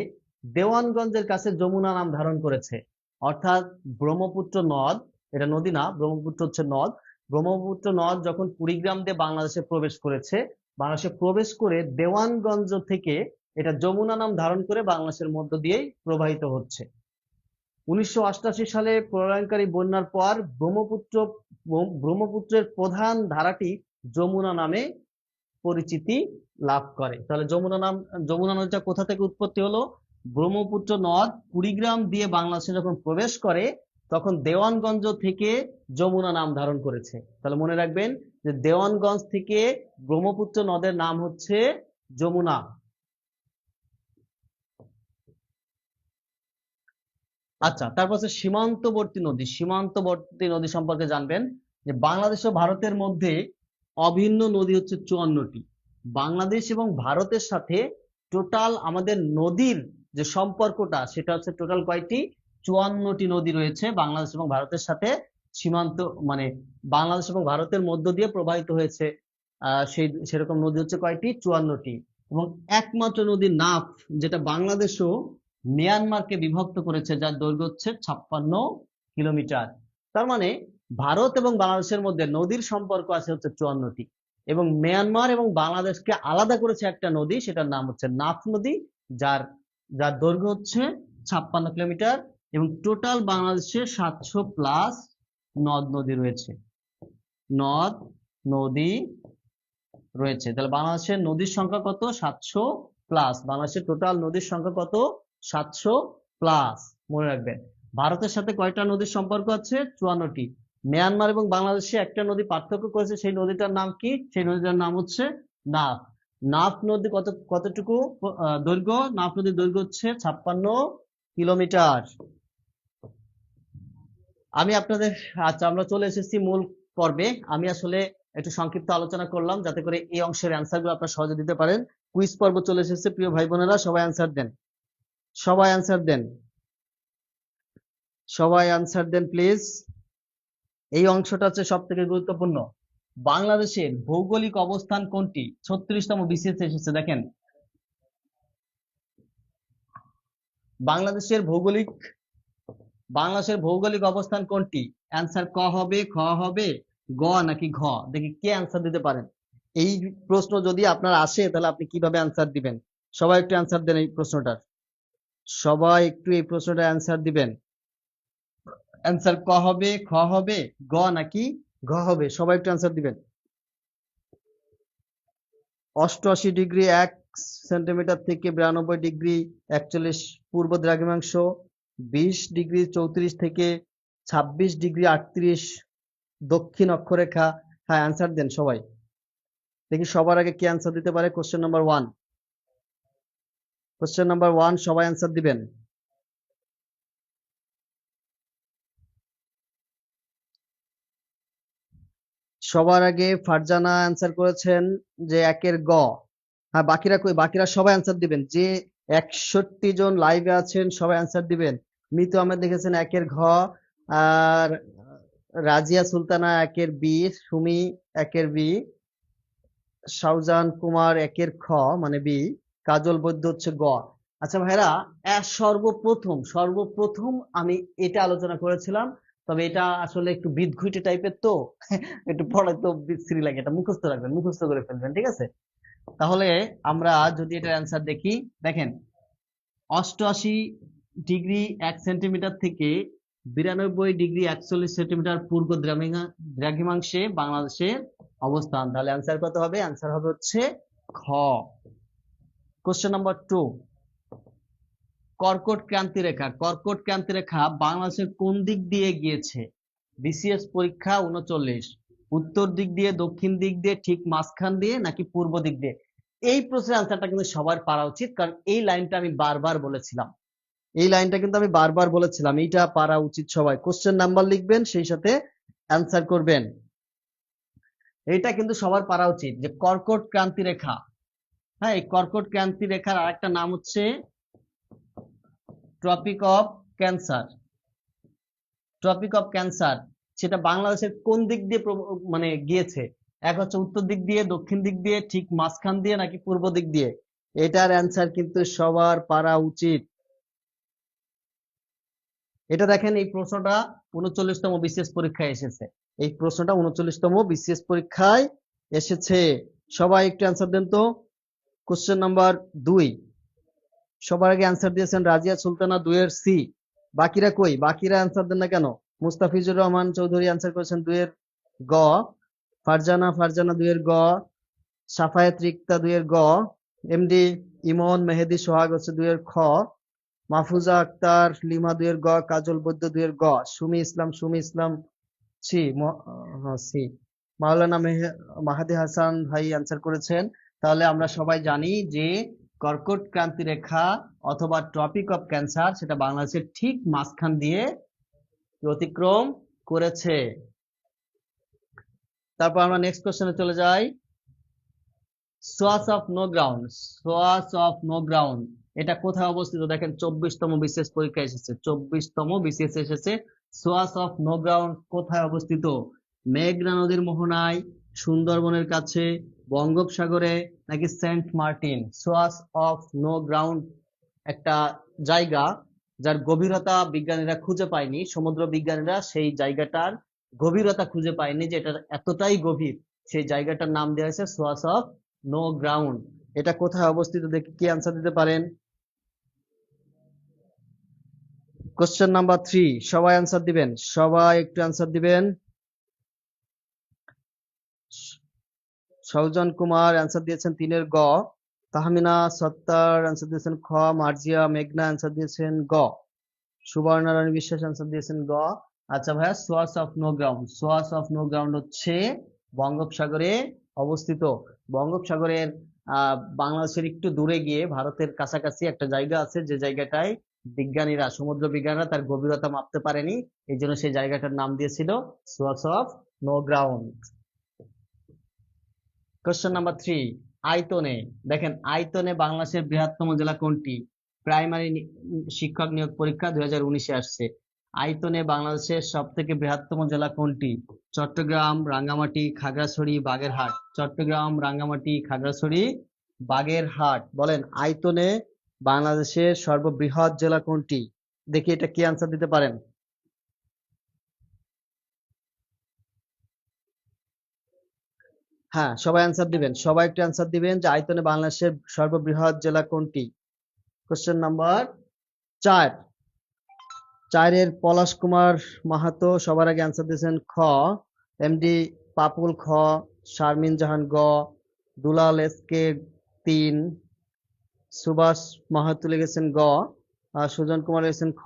দেওয়ানগঞ্জের কাছে যমুনা নাম ধারণ করেছে। অর্থাৎ ব্রহ্মপুত্র নদ, এটা নদী না, ব্রহ্মপুত্র হচ্ছে নদ। ব্রহ্মপুত্র নদ যখন কুড়িগ্রাম দিয়ে বাংলাদেশে প্রবেশ করেছে, বাংলাদেশে প্রবেশ করে দেওয়ানগঞ্জ থেকে এটা যমুনা নাম ধারণ করে বাংলাদেশের মধ্য দিয়েই প্রবাহিত হচ্ছে। 1988 সালে প্রলয়ঙ্কারী বন্যার পর ব্রহ্মপুত্রের প্রধান ধারাটি যমুনা নামে পরিচিতি লাভ করে। তাহলে যমুনা নদীটা কোথা থেকে উৎপত্তি হলো? ব্রহ্মপুত্র নদ কুড়িগ্রাম দিয়ে বাংলাদেশে যখন প্রবেশ করে, তখন দেওয়ানগঞ্জ থেকে যমুনা নাম ধারণ করেছে। তাহলে মনে রাখবেন যে দেওয়ানগঞ্জ থেকে ব্রহ্মপুত্র নদের নাম হচ্ছে যমুনা। আচ্ছা, তারপর হচ্ছে সীমান্তবর্তী নদী। সীমান্তবর্তী নদী সম্পর্কে জানবেন যে বাংলাদেশ ও ভারতের মধ্যে অভিন্ন নদী হচ্ছে 54টি। বাংলাদেশ এবং ভারতের সাথে টোটাল আমাদের নদীর যে সম্পর্কটা সেটা হচ্ছে টোটাল কয়টি? 54টি নদী রয়েছে বাংলাদেশ এবং ভারতের সাথে। সীমান্ত মানে বাংলাদেশ এবং ভারতের মধ্য দিয়ে প্রবাহিত হয়েছে সেরকম নদী হচ্ছে কয়টি? 54টি। এবং একমাত্র নদী নাফ, যেটা বাংলাদেশ ও মিয়ানমারকে বিভক্ত করেছে, যার দৈর্ঘ্য হচ্ছে 56 কিলোমিটার। তার মানে ভারত এবং বাংলাদেশের মধ্যে নদীর সম্পর্ক আছে হচ্ছে 54টি, এবং মিয়ানমার এবং বাংলাদেশকে আলাদা করেছে একটা নদী, সেটার নাম হচ্ছে নাফ নদী, যার যার দৈর্ঘ্য হচ্ছে 56 কিলোমিটার। এবং টোটাল বাংলাদেশে 700+ নদ নদী রয়েছে। নদ নদী রয়েছে। তাহলে বাংলাদেশের নদীর সংখ্যা কত? 700+। বাংলাদেশের টোটাল নদীর সংখ্যা কত? 700+। মনে রাখবেন। ভারতের সাথে কয়টা নদীর সম্পর্ক আছে? 54টি। মিয়ানমার এবং বাংলাদেশে একটা নদী পার্থক্য করেছে, সেই নদীটার নাম কি? সেই নদীটার নাম হচ্ছে নাফ। নাফ নদী কতটুকু দৈর্ঘ্য? নাফ নদীর দৈর্ঘ্য হচ্ছে 56 কিলোমিটার। আমি আপনাদের আচ্ছা, আমরা চলে এসেছি মূল পর্বে। আমি আসলে একটু সংক্ষিপ্ত আলোচনা করলাম যাতে করে এই অংশের অ্যান্সার গুলো আপনারা সহজে দিতে পারেন। কুইজ পর্ব চলে এসেছে, প্রিয় ভাই বোনেরা, সবাই অ্যান্সার দেন, সবাই অ্যান্সার দেন, সবাই অ্যান্সার দেন প্লিজ। এই অংশটা হচ্ছে সব থেকে গুরুত্বপূর্ণ। বাংলাদেশের ভৌগোলিক অবস্থান কোনটি? 36তম বিসিএস এসেছে, দেখেন। বাংলাদেশের ভৌগোলিক অবস্থান কোনটি? অ্যান্সার ক হবে, খ হবে, গ নাকি ঘ? দেখি কে অ্যান্সার দিতে পারেন। এই প্রশ্ন যদি আপনার আসে তাহলে আপনি কিভাবে অ্যান্সার দিবেন? সবাই একটু অ্যান্সার দেন এই প্রশ্নটার, সবাই একটু এই প্রশ্নটার অ্যান্সার দিবেন। অ্যান্সার ক হবে, খ হবে, গ নাকি ঘ হবে? সবাই একটু অ্যান্সার দিবেন। 88 ডিগ্রি 1 সেন্টিমিটার থেকে 92 ডিগ্রি 41 পূর্ব দ্রাঘিমাংশ, 20 ডিগ্রি 34 থেকে 26 ডিগ্রি 38 দক্ষিণ অক্ষরেখা। হ্যাঁ, অ্যান্সার দেন সবাই। দেখি সবার আগে কি অ্যান্সার দিতে পারে। কোশ্চেন নাম্বার 1, কোশ্চেন নাম্বার 1, সবাই অ্যান্সার দিবেন। সবার আগে ফারজানা অ্যান্সার করেছেন যে 1 গ। হ্যাঁ, বাকিরা কই? বাকিরা সবাই অ্যান্সার দিবেন। যে 61 জন লাইভে আছেন সবাই অ্যান্সার দিবেন। মিতু আহমেদ লিখেছেন 1 ঘ, আর রাজিয়া সুলতানা 1 বি, সুমি 1 বি, শাহজাহান কুমার 1 খ মানে বি, কাজল বৈদ্য হচ্ছে গ। আচ্ছা ভাইরা, সর্বপ্রথম আমি এটা আলোচনা করেছিলাম, তবে এটা আসলে একটু বিদঘুটে টাইপের, তো একটু পড়াতে তো বিশ্রী লাগে, এটা মুখস্থ রাখবেন, মুখস্থ করে ফেলবেন, ঠিক আছে? তাহলে আমরা যদি এটার অ্যান্সার দেখি, দেখেন 88 ডিগ্রি 1 সেন্টিমিটার থেকে 92 ডিগ্রি 41 সেন্টিমিটার পূর্ব দ্রাঘিমাংশে বাংলাদেশের অবস্থান। তাহলে অ্যান্সার কত হবে? অ্যান্সার হবে হচ্ছে খ। কোশ্চেন নাম্বার 2, কর্কট ক্রান্তি রেখা। কর্কট ক্রান্তি রেখা বাংলাদেশের কোন দিক দিয়ে গিয়েছে? বিসিএস পরীক্ষা 39। উত্তর দিক দিয়ে, দক্ষিণ দিক দিয়ে, ঠিক মাঝখান দিয়ে, নাকি পূর্ব দিক দিয়ে? এই প্রশ্নের আনসারটা কিন্তু সবার পারা উচিত, কারণ এই লাইনটা আমি বারবার বলেছিলাম। এইটা পারা উচিত সবাই। কোশ্চেন নাম্বার লিখবেন, সেই সাথে অ্যান্সার করবেন। এটা কিন্তু সবার পারা উচিত যে কর্কট ক্রান্তি রেখা। হ্যাঁ, এই কর্কট ক্রান্তি রেখার আরেকটা নাম হচ্ছে tropic of cancer. Tropic of cancer সেটা বাংলাদেশের কোন দিক দিয়ে মানে গিয়েছে? এক হচ্ছে উত্তর দিক দিয়ে, দক্ষিণ দিক দিয়ে, ঠিক মাঝখান দিয়ে, নাকি পূর্ব দিক দিয়ে? এটার অ্যান্সার কিন্তু সবার পারা উচিত। এটা দেখেন, এই প্রশ্নটা 39তম বিসিএস পরীক্ষায় এসেছে। এই প্রশ্নটা 39তম বিসিএস পরীক্ষায় এসেছে। সবাই একটু অ্যান্সার দেন তো। কোশ্চেন নাম্বার 2, সবার আগে অ্যান্সার দিয়েছেন রাজিয়া সুলতানা 2 এর সি। বাকিরা কই? বাকিরা অ্যান্সার দেন না কেন? মুস্তাফিজুর রহমান চৌধুরী অ্যান্সার করেছেন 2 এর গ, ফারজানা 2 এর গ, সাফায়েত রিক্তা 2 এর গ, এমডি ইমন মেহেদি সোহাগ হচ্ছে 2 এর খ, মাহফুজা আক্তার লিমা 2 এর গ, কাজল বৈদ্য 2 এর গ, সুমি ইসলাম সি, সি, মাওলানা মাহাদি হাসান ভাই অ্যান্সার করেছেন। তাহলে আমরা সবাই জানি যে কর্কট ক্রান্তি রেখা অথবা ট্রপিক অফ ক্যান্সার সেটা বাংলাদেশের ঠিক মাঝখান দিয়ে অতিক্রম করেছে। তারপর আমরা নেক্সট কোশ্চেনে চলে যাই। Swatch of no ground, swatch of no ground এটা কোথায় অবস্থিত? দেখেন 24তম বিসিএস পরীক্ষা এসেছে, 24তম বিসিএস এসেছে। সোয়াস অফ নো গ্রাউন্ড কোথায় অবস্থিত? মেঘনা নদীর মোহনায়, সুন্দরবনের কাছে, বঙ্গোপসাগরে, নাকি Saint Martin? Swatch of no ground একটা জায়গা যার গভীরতা বিজ্ঞানীরা খুঁজে পায়নি, সমুদ্র বিজ্ঞানীরা সেই জায়গাটার গভীরতা খুঁজে পায়নি যে এটা এতটাই গভীর, সেই জায়গাটার নাম দেওয়া হয়েছে সোয়াস অফ নো গ্রাউন্ড। এটা কোথায় অবস্থিত দেখি কি আনসার দিতে পারেন। কোশ্চেন নাম্বার 3, সবাই আনসার দিবেন, সবাই একটু আনসার দিবেন। সৌজন কুমার অ্যান্সার দিয়েছেন 3-এর গ, তাহমিনা সত্তার অ্যান্সার দিয়েছেন খ, মার্জিয়া মেঘনা অ্যান্সার দিয়েছেন গ, সুবর্ণারানী বিশ্বাস অ্যান্সার দিয়েছেন গ। আচ্ছা ভাইয়া, swatch of no ground, swatch of no ground হচ্ছে বঙ্গোপসাগরে অবস্থিত। বঙ্গোপসাগরের বাংলাদেশের একটু দূরে গিয়ে ভারতের কাছাকাছি একটা জায়গা আছে, যে জায়গাটায় বিজ্ঞানীরা, সমুদ্র বিজ্ঞানীরা তার গভীরতা মাপতে পারেনি, এই জন্য সেই জায়গাটার নাম দিয়েছিল swatch of no ground. Question number 3, আয়তনে দেখেন, আয়তনে বাংলাদেশের বৃহত্তম জেলা কোনটি? প্রাইমারি শিক্ষক নিয়োগ পরীক্ষা 2019-এ আসছে। আয়তনে বাংলাদেশের সব থেকে বৃহত্তম জেলা কোনটি? চট্টগ্রাম, রাঙ্গামাটি, খাগড়াছড়ি, বাগেরহাট। চট্টগ্রাম, রাঙ্গামাটি, খাগড়াছড়ি, বাগেরহাট। বলেন আয়তনে বাংলাদেশের সর্ববৃহৎ জেলা কোনটি? দেখি এটা কি আনসার দিতে পারেন। হ্যাঁ, সবাই অ্যান্সার দিবেন, সবাই একটু অ্যান্সার দিবেন যে আয়তনে বাংলাদেশের সর্ববৃহৎ জেলা কোনটি। কোশ্চেন নাম্বার 4, 4-এর পলাশ কুমার মাহাতো সবার আগে অ্যান্সার দিয়েছেন খ, এমডি পাপুল খ, শারমিন জাহান গ, দুলাল এসকে 3, সুভাষ মাহাতো লিখেছেন গ, আর সুজন কুমার লিখেছেন খ।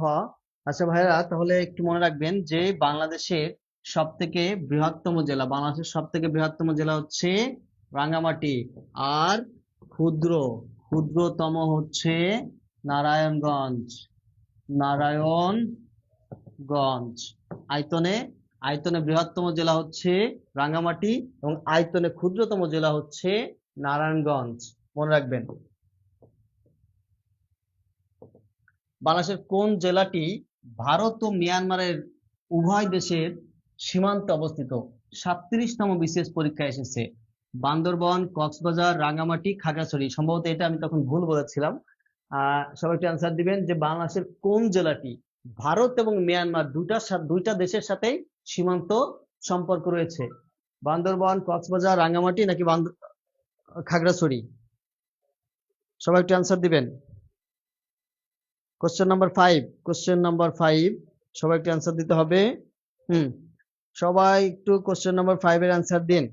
আচ্ছা ভাইরা, তাহলে একটু মনে রাখবেন যে বাংলাদেশের সব থেকে বৃহত্তম জেলা, বাংলাদেশের সব থেকে বৃহত্তম জেলা হচ্ছে রাঙ্গামাটি, আর ক্ষুদ্রতম হচ্ছে নারায়ণগঞ্জ, নারায়ণগঞ্জ। আয়তনে বৃহত্তম জেলা হচ্ছে রাঙ্গামাটি এবং আয়তনে ক্ষুদ্রতম জেলা হচ্ছে নারায়ণগঞ্জ, মনে রাখবেন। বাংলাদেশের কোন জেলাটি ভারত ও মিয়ানমারের উভয় দেশের সীমান্তে অবস্থিত? 37তম বিসিএস পরীক্ষা এসেছে। বান্দরবন, কক্সবাজার, রাঙ্গামাটি, খাগড়াছড়ি। সম্ভবত এটা আমি তখন ভুল বলেছিলাম। সবাই একটু অ্যান্সার দিবেন যে বাংলাদেশের কোন জেলাটি ভারত এবং মিয়ানমার দুইটা দেশের সাথেই সীমান্ত সম্পর্ক রয়েছে? বান্দরবন, কক্সবাজার, রাঙ্গামাটি, নাকি খাগড়াছড়ি? সবাই একটু অ্যান্সার দিবেন। কোশ্চেন নাম্বার 5, সবাই একটু অ্যান্সার দিতে হবে। সবাই একটু কোশ্চেন নাম্বার 5 এর অ্যান্সার দিন।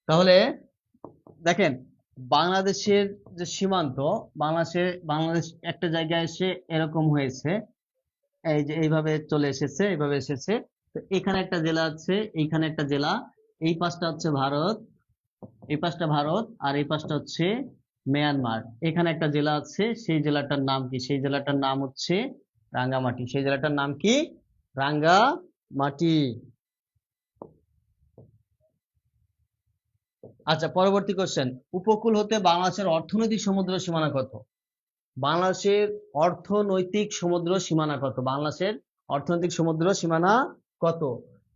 তাহলে দেখেন, বাংলাদেশের যে সীমান্ত, বাংলাদেশ একটা জায়গায় এসে এরকম হয়েছে, এই যে এইভাবে চলে এসেছে, এইভাবে এসেছে। তো এখানে একটা জেলা আছে, এইখানে একটা জেলা, এই পাশটা হচ্ছে ভারত, এই পাশটা ভারত, আর এই পাশটা হচ্ছে মিয়ানমার। এখানে একটা জেলা আছে, সেই জেলাটার নাম কি? সেই জেলাটার নাম হচ্ছে রাঙ্গামাটি। সেই জেলাটার নাম কি? রাঙ্গামাটি। আচ্ছা, পরবর্তী কোশ্চেন, উপকূল হতে বাংলাদেশের অর্থনৈতিক সমুদ্র সীমানা কত? বাংলাদেশের অর্থনৈতিক সমুদ্র সীমানা কত? বাংলাদেশের অর্থনৈতিক সমুদ্র সীমানা কত?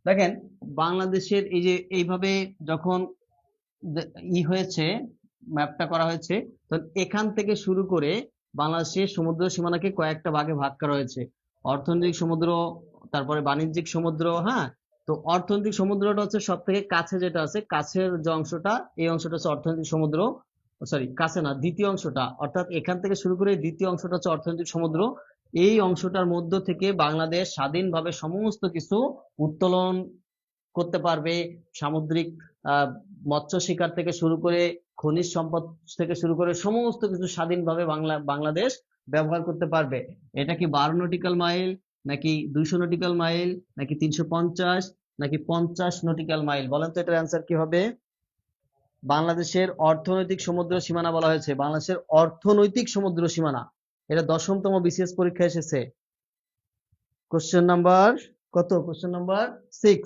দেখেন, বাংলাদেশের এই যে এইভাবে যখন হয়েছে, ম্যাপটা করা হয়েছে, তো এখান থেকে শুরু করে বাংলাদেশের সমুদ্র সীমানাকে কয়েকটা ভাগে ভাগ করা হয়েছে। অর্থনৈতিক সমুদ্র, তারপরে বাণিজ্যিক সমুদ্র। হ্যাঁ, তো অর্থনৈতিক সমুদ্রটা হচ্ছে সব থেকে কাছে, যেটা আছে কাছের যে অংশটা, এই অংশটা হচ্ছে অর্থনৈতিক সমুদ্র। সরি, কাছে না, দ্বিতীয় অংশটা, অর্থাৎ এখান থেকে শুরু করে দ্বিতীয় অংশটা হচ্ছে অর্থনৈতিক সমুদ্র। এই অংশটার মধ্য থেকে বাংলাদেশ স্বাধীনভাবে সমস্ত কিছু উত্তোলন করতে পারবে, সামুদ্রিক আহ মৎস্য শিকার থেকে শুরু করে খনিজ সম্পদ থেকে শুরু করে সমস্ত কিছু স্বাধীনভাবে বাংলাদেশ ব্যবহার করতে পারবে। এটা কি 12 নটিক্যাল মাইল, নাকি 200 নটিক্যাল মাইল, নাকি 350, নাকি 50 নটিক্যাল মাইল? বলেন তো এটার অ্যান্সার কি হবে? বাংলাদেশের অর্থনৈতিক সমুদ্র সীমানা বলা হয়েছে, বাংলাদেশের অর্থনৈতিক সমুদ্র সীমানা। এটা 10তম বিসিএস পরীক্ষা এসেছে। কোশ্চেন নাম্বার কত? Question number 6।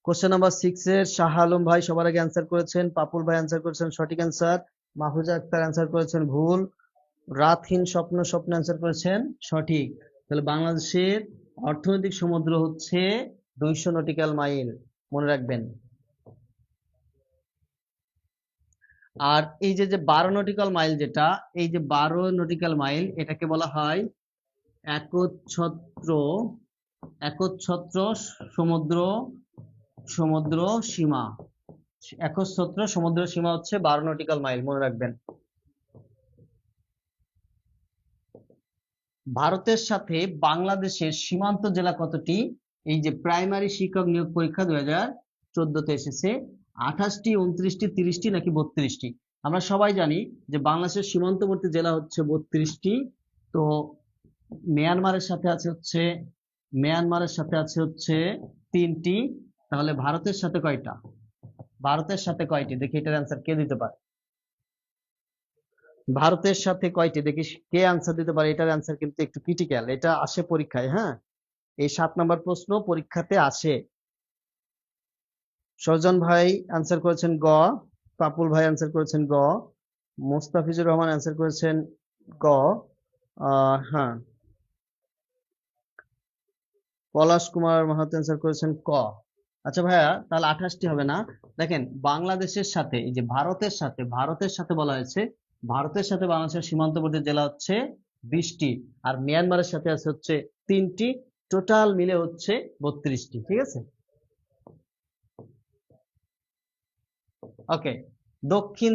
কোশ্চেন নাম্বার 6 এর শাহ আলম ভাই সবার আগে অ্যান্সার করেছেন, পাপুল ভাই অ্যান্সার করেছেন সঠিক অ্যান্সার, মাহফুজা আক্তার অ্যান্সার করেছেন ভুল, রাতহীন স্বপ্ন স্বপ্ন অ্যান্সার করেছেন সঠিক। তাহলে বাংলাদেশের অর্থনৈতিক সমুদ্র হচ্ছে 200 নটিক্যাল মাইল, মনে রাখবেন। আর এই যে 12 নটিক্যাল মাইল, যেটা এই যে 12 নটিক্যাল মাইল, এটাকে বলা হয় একচ্ছত্র একচ্ছত্র সমুদ্র সমুদ্র সীমা। একচ্ছত্র সমুদ্র সীমা হচ্ছে 12 নটিক্যাল মাইল, মনে রাখবেন। ভারতের সাথে বাংলাদেশের সীমান্ত জেলা কতটি? এই যে প্রাইমারি শিক্ষক নিয়োগ পরীক্ষা 2014-তে এসেছে, 28টি, 29টি, 30টি, নাকি 32টি? আমরা সবাই জানি যে বাংলাদেশের সীমান্তবর্তী জেলা হচ্ছে 32টি। তো মিয়ানমারের সাথে আছে হচ্ছে 3টি। তাহলে ভারতের সাথে কয়টা? ভারতের সাথে কয়টি? দেখি এটার অ্যান্সার কে দিতে পারে। ভারতের সাথে কয়টি? দেখি কে অ্যান্সার দিতে পারে। এটার অ্যান্সার কিন্তু একটু ক্রিটিক্যাল, এটা আসে পরীক্ষায়। হ্যাঁ, এই 7 নাম্বার প্রশ্ন পরীক্ষাতে আসে। সজন ভাই অ্যান্সার করেছেন গ, পাপুল ভাই অ্যান্সার করেছেন গ, মোস্তাফিজুর রহমান অ্যান্সার করেছেন গ, হ্যাঁ, পলাশ কুমার মাহাতো অ্যান্সার করেছেন ক। আচ্ছা ভাইয়া, তাহলে 28টি হবে না। দেখেন, বাংলাদেশের সাথে এই যে ভারতের সাথে বলা হয়েছে, ভারতের সাথে বাংলাদেশের সীমান্তবর্তী জেলা হচ্ছে 20টি, আর মিয়ানমারের সাথে আছে হচ্ছে 3টি, টোটাল মিলে হচ্ছে 32টি। ঠিক আছে, ওকে। দক্ষিণ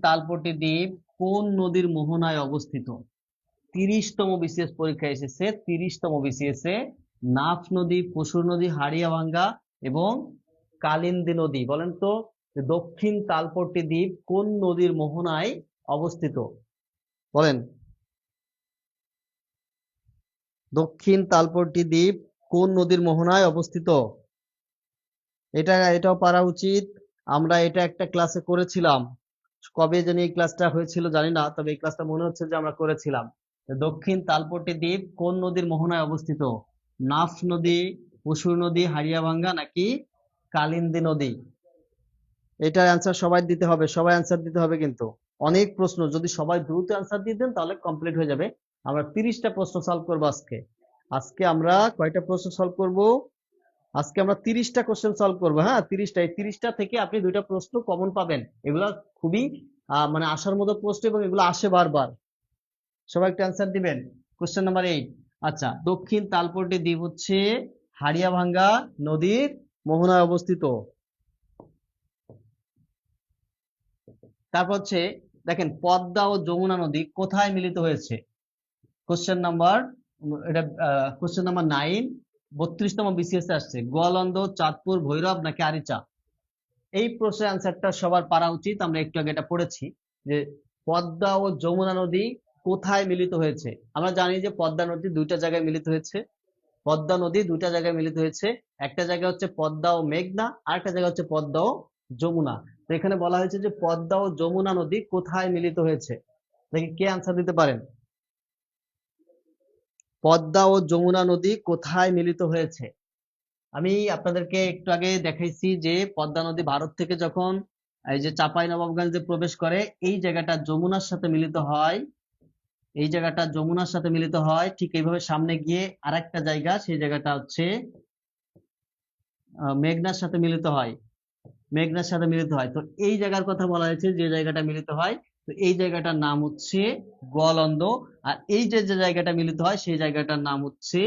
তালপট্টি দ্বীপ কোন নদীর মোহনায় অবস্থিত? 30তম বিসিএস পরীক্ষা এসেছে, 30তম বিসিএস এ নাফ নদী, পশুর নদী, হাড়িয়াভাঙ্গা এবং কালিন্দী নদী। বলেন তো দক্ষিণ তালপট্টি দ্বীপ কোন নদীর মোহনায় অবস্থিত? বলেন, দক্ষিণ তালপট্টি দ্বীপ কোন নদীর মোহনায় অবস্থিত? এটাও পারা উচিত। আমরা এটা একটা ক্লাসে করেছিলাম, কবে জানি এই ক্লাসটা হয়েছিল জানি না, তবে এই ক্লাসটা মনে হচ্ছে যে আমরা করেছিলাম। দক্ষিণ তালপট্টি দ্বীপ কোন নদীর মোহনায় অবস্থিত? নাফ নদী, পশুর নদী, হাড়িয়াভাঙ্গা, নাকি কালিন্দী নদী? এটার অ্যান্সার সবাই দিতে হবে, সবাই অ্যান্সার দিতে হবে। কিন্তু অনেক প্রশ্ন, যদি সবাই দ্রুত অ্যান্সার দিয়ে দেন তাহলে কমপ্লিট হয়ে যাবে। আমরা 30টা প্রশ্ন সলভ করবো আজকে। আজকে আমরা কয়টা প্রশ্ন সলভ করব? আজকে আমরা 30টা কোশ্চেন সলভ করবো। হ্যাঁ, 30টা। এই 30টা থেকে আপনি 2টা প্রশ্ন কমন পাবেন। এগুলা খুবই মানে আসার মতো প্রশ্ন, এবং এগুলো আসে বারবার। সবাই একটা অ্যান্সার দিবেন। Question number 8। আচ্ছা, দক্ষিণ তালপট্টি দ্বীপ হচ্ছে হাড়িয়াভাঙ্গা নদীর মোহনায় অবস্থিত। তারপর হচ্ছে দেখেন, পদ্মা ও যমুনা নদী কোথায় মিলিত হয়েছে? কোশ্চেন নাম্বার 9, 32তম বিসিএস আসছে। গোয়ালন্দ, চাঁদপুর, ভৈরব, নাকি আরিচা? এই প্রশ্নের অ্যান্সারটা সবার পারা উচিত। আমরা একটু আগে এটা পড়েছি যে পদ্মা ও যমুনা নদী কোথায় মিলিত হয়েছে। আমরা জানি যে পদ্মা নদী দুইটা জায়গায় মিলিত হয়েছে। পদ্মা নদী দুইটা জায়গায় মিলিত হয়েছে, একটা জায়গা হচ্ছে পদ্মা ও মেঘনা, আর একটা জায়গা হচ্ছে পদ্মা ও যমুনা। তো এখানে বলা হয়েছে যে পদ্মা ও যমুনা নদী কোথায় মিলিত হয়েছে। দেখি কে আনসার দিতে পারেন। পদ্মা ও যমুনা নদী কোথায় মিলিত হয়েছে? আমি আপনাদেরকে একটু আগে দেখাইছি যে পদ্মা নদী ভারত থেকে যখন এই যে চাঁপাইনবাবগঞ্জে প্রবেশ করে, এই জায়গাটা যমুনার সাথে মিলিত হয়, এই জায়গাটা যমুনার সাথে মিলিত হয়। ঠিক এইভাবে সামনে গিয়ে আরেকটা জায়গা, সেই জায়গাটা হচ্ছে মেঘনার সাথে মিলিত হয়, মেঘনার সাথে মিলিত হয়। তো এই জায়গার কথা বলা হয়েছে, যে জায়গাটা মিলিত হয়, তো এই জায়গাটার নাম হচ্ছে গোয়ালন্দ। আর এই যে যে জায়গাটা মিলিত হয় সেই জায়গাটার নাম হচ্ছে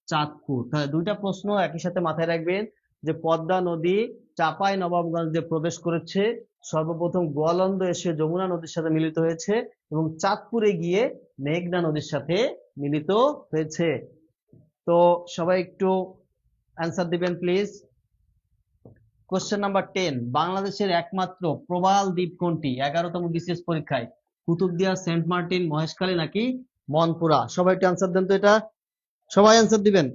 চাঁদপুর। তাহলে দুইটা প্রশ্ন একই সাথে মাথায় রাখবেন, যে পদ্মা নদী চাঁপাই নবাবগঞ্জে প্রবেশ করেছে, সর্বপ্রথম গোয়ালন্দ এসে যমুনা নদীর সাথে মিলিত হয়েছে, এবং চাঁদপুরে গিয়ে মেঘনা নদীর সাথে মিলিত হয়েছে। তো সবাই একটু অ্যান্সার দিবেন প্লিজ। কোশ্চেন নাম্বার 10, বাংলাদেশের একমাত্র প্রবাল দ্বীপ কোনটি 11তম বিসিএস পরীক্ষায়? কুতুবদিয়া, সেন্ট মার্টিন, মহেশখালী নাকি মনপুরা? সবাই একটু অ্যান্সার দেন তো এটা, সবাই অ্যান্সার দিবেন।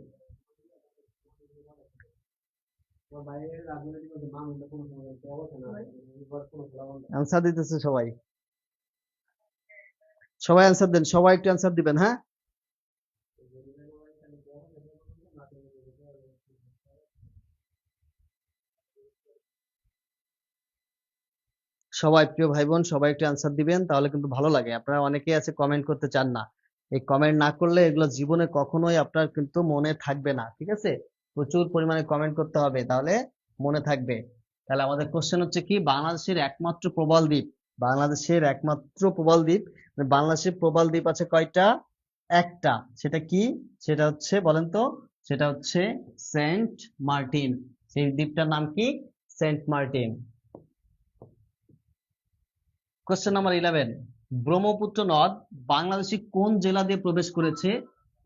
অ্যান্সার দিতেছে সবাই, সবাই অ্যান্সার দেন, সবাই একটু অ্যান্সার দিবেন। হ্যাঁ, সবাই প্রিয় ভাই বোন সবাই একটু অ্যান্সার দিবেন, তাহলে কিন্তু ভালো লাগে। আপনারা অনেকেই আছে কমেন্ট করতে চান না, এই কমেন্ট না করলে এগুলো জীবনে কখনোই আপনার কিন্তু মনে থাকবে না। ঠিক আছে, প্রচুর পরিমাণে কমেন্ট করতে হবে, তাহলে মনে থাকবে। তাহলে আমাদের কোশ্চেন হচ্ছে কি, বাংলাদেশের একমাত্র প্রবাল দ্বীপ, বাংলাদেশের একমাত্র প্রবাল দ্বীপ, মানে বাংলাদেশের প্রবাল দ্বীপ আছে কয়টা? একটা। সেটা কি? সেটা হচ্ছে, বলেন তো, সেটা হচ্ছে সেন্ট মার্টিন। সেই দ্বীপটার নাম কি? Saint Martin. Question number 11, Brahmaputra নদ বাংলাদেশে কোন জেলা দিয়ে প্রবেশ করেছে?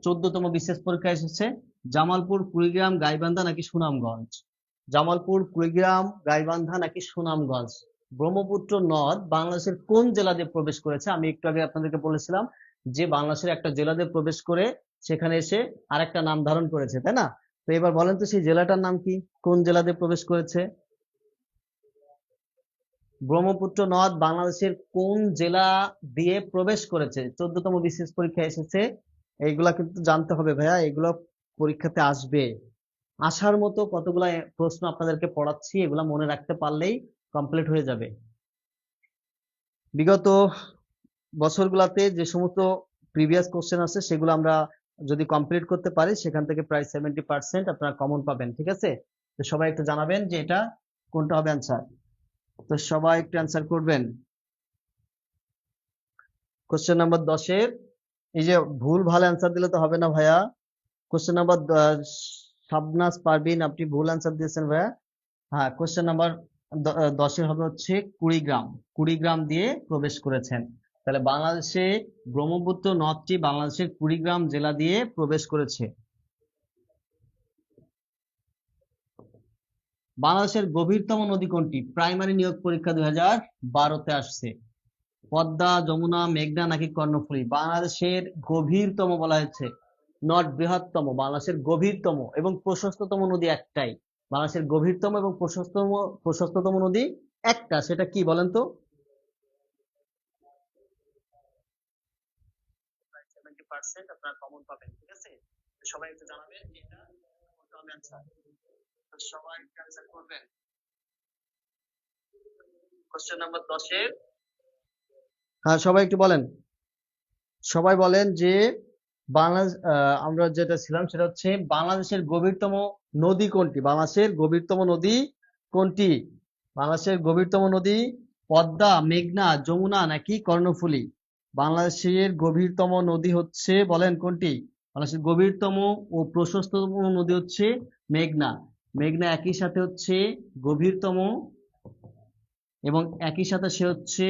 14তম বিসিএস পরীক্ষায় এসেছে। জামালপুর, কুড়িগ্রাম, গাইবান্ধা নাকি সুনামগঞ্জ? জামালপুর, কুড়িগ্রাম, গাইবান্ধা নাকি সুনামগঞ্জ? ব্রহ্মপুত্র নদ বাংলাদেশের কোন জেলা দিয়ে প্রবেশ করেছে? আমি একটু আগে আপনাদেরকে বলেছিলাম যে বাংলাদেশের একটা জেলা দিয়ে প্রবেশ করে সেখানে এসে আরেকটা নাম ধারণ করেছে, তাই না? তো এবার বলেন তো সেই জেলাটার নাম কি, কোন জেলা দিয়ে প্রবেশ করেছে? ব্রহ্মপুত্র নদ বাংলাদেশের কোন জেলা দিয়ে প্রবেশ করেছে? 14তম বিসিএস পরীক্ষায় এসেছে। এইগুলা কিন্তু জানতে হবে ভাইয়া, এগুলো পরীক্ষাতে আসবে। আসার মতো কতগুলা প্রশ্ন আপনাদেরকে পড়াচ্ছি, এগুলা মনে রাখতে পারলেই কমপ্লিট হয়ে যাবে। বিগত বছরগুলাতে যে সমস্ত প্রিভিয়াস কোশ্চেন আছে সেগুলো আমরা যদি কমপ্লিট করতে পারি, সেখান থেকে প্রায় 70% আপনারা কমন পাবেন। ঠিক আছে, তো সবাই একটু জানাবেন যে এটা কোনটা হবে অ্যান্সার। তো সবাই একটু অ্যান্সার করবেন। কোশ্চেন নাম্বার 10-এর, এই যে ভুল ভাল অ্যান্সার দিলে তো হবে না ভাইয়া। কোশ্চেন নাম্বার শাবনাজ পারভিন, আপনি ভুল অ্যান্সার দিয়েছেন ভাইয়া। হ্যাঁ, কোশ্চেন নাম্বার 10-এর হবে হচ্ছে কুড়িগ্রাম, কুড়িগ্রাম দিয়ে প্রবেশ করেছেন। তাহলে বাংলাদেশে ব্রহ্মপুত্র নদটি বাংলাদেশের কুড়িগ্রাম জেলা দিয়ে প্রবেশ করেছে। বাংলাদেশের গভীরতম নদী কোনটি? প্রাইমারি নিয়োগ পরীক্ষা 2012-তে আসছে। পদ্মা, যমুনা, মেঘনা নাকি কর্ণফুলী? বাংলাদেশের গভীরতম বলা হয়েছে, নট বৃহত্তম, বাংলাদেশের গভীরতম এবং প্রশস্ততম নদী একটাই। বাংলাদেশের গভীরতম এবং প্রশস্ততম নদী একটা, সেটা কি বলেন তো? 70% আপনারা কমন পাবেন। ঠিক আছে, সবাই একটু জানাবেন যে এটা কোনটা হবে অ্যান্সার। সবাই অ্যান্সার করবেন। কোশ্চেন নাম্বার 10-এর, হ্যাঁ সবাই একটু বলেন, সবাই বলেন যে বাংলাদেশ, আমরা যেটা ছিলাম সেটা হচ্ছে বাংলাদেশের গভীরতম নদী কোনটি? বাংলাদেশের গভীরতম নদী কোনটি? বাংলাদেশের গভীরতম নদী পদ্মা, মেঘনা, যমুনা নাকি কর্ণফুলী? বাংলাদেশের গভীরতম নদী হচ্ছে, বলেন কোনটি? বাংলাদেশের গভীরতম ও প্রশস্ততম নদী হচ্ছে মেঘনা। মেঘনা একই সাথে হচ্ছে গভীরতম এবং একই সাথে সে হচ্ছে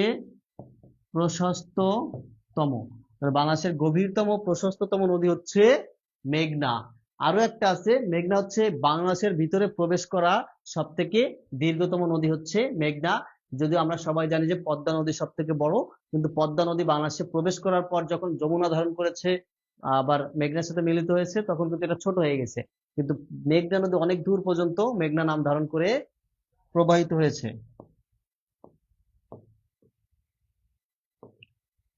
প্রশস্ততম। বাংলাদেশের গভীরতম প্রশস্ততম নদী হচ্ছে মেঘনা। আরো একটা আছে, মেঘনা হচ্ছে বাংলাদেশের ভিতরে প্রবেশ করা সব থেকে দীর্ঘতম নদী হচ্ছে মেঘনা। যদিও আমরা সবাই জানি যে পদ্মা নদী সব থেকে বড়, কিন্তু পদ্মা নদী বাংলাদেশে প্রবেশ করার পর যখন যমুনা ধারণ করেছে, আবার মেঘনার সাথে মিলিত হয়েছে, তখন কিন্তু এটা ছোট হয়ে গেছে। কিন্তু মেঘনা নদী অনেক দূর পর্যন্ত মেঘনা নাম ধারণ করে প্রবাহিত হয়েছে।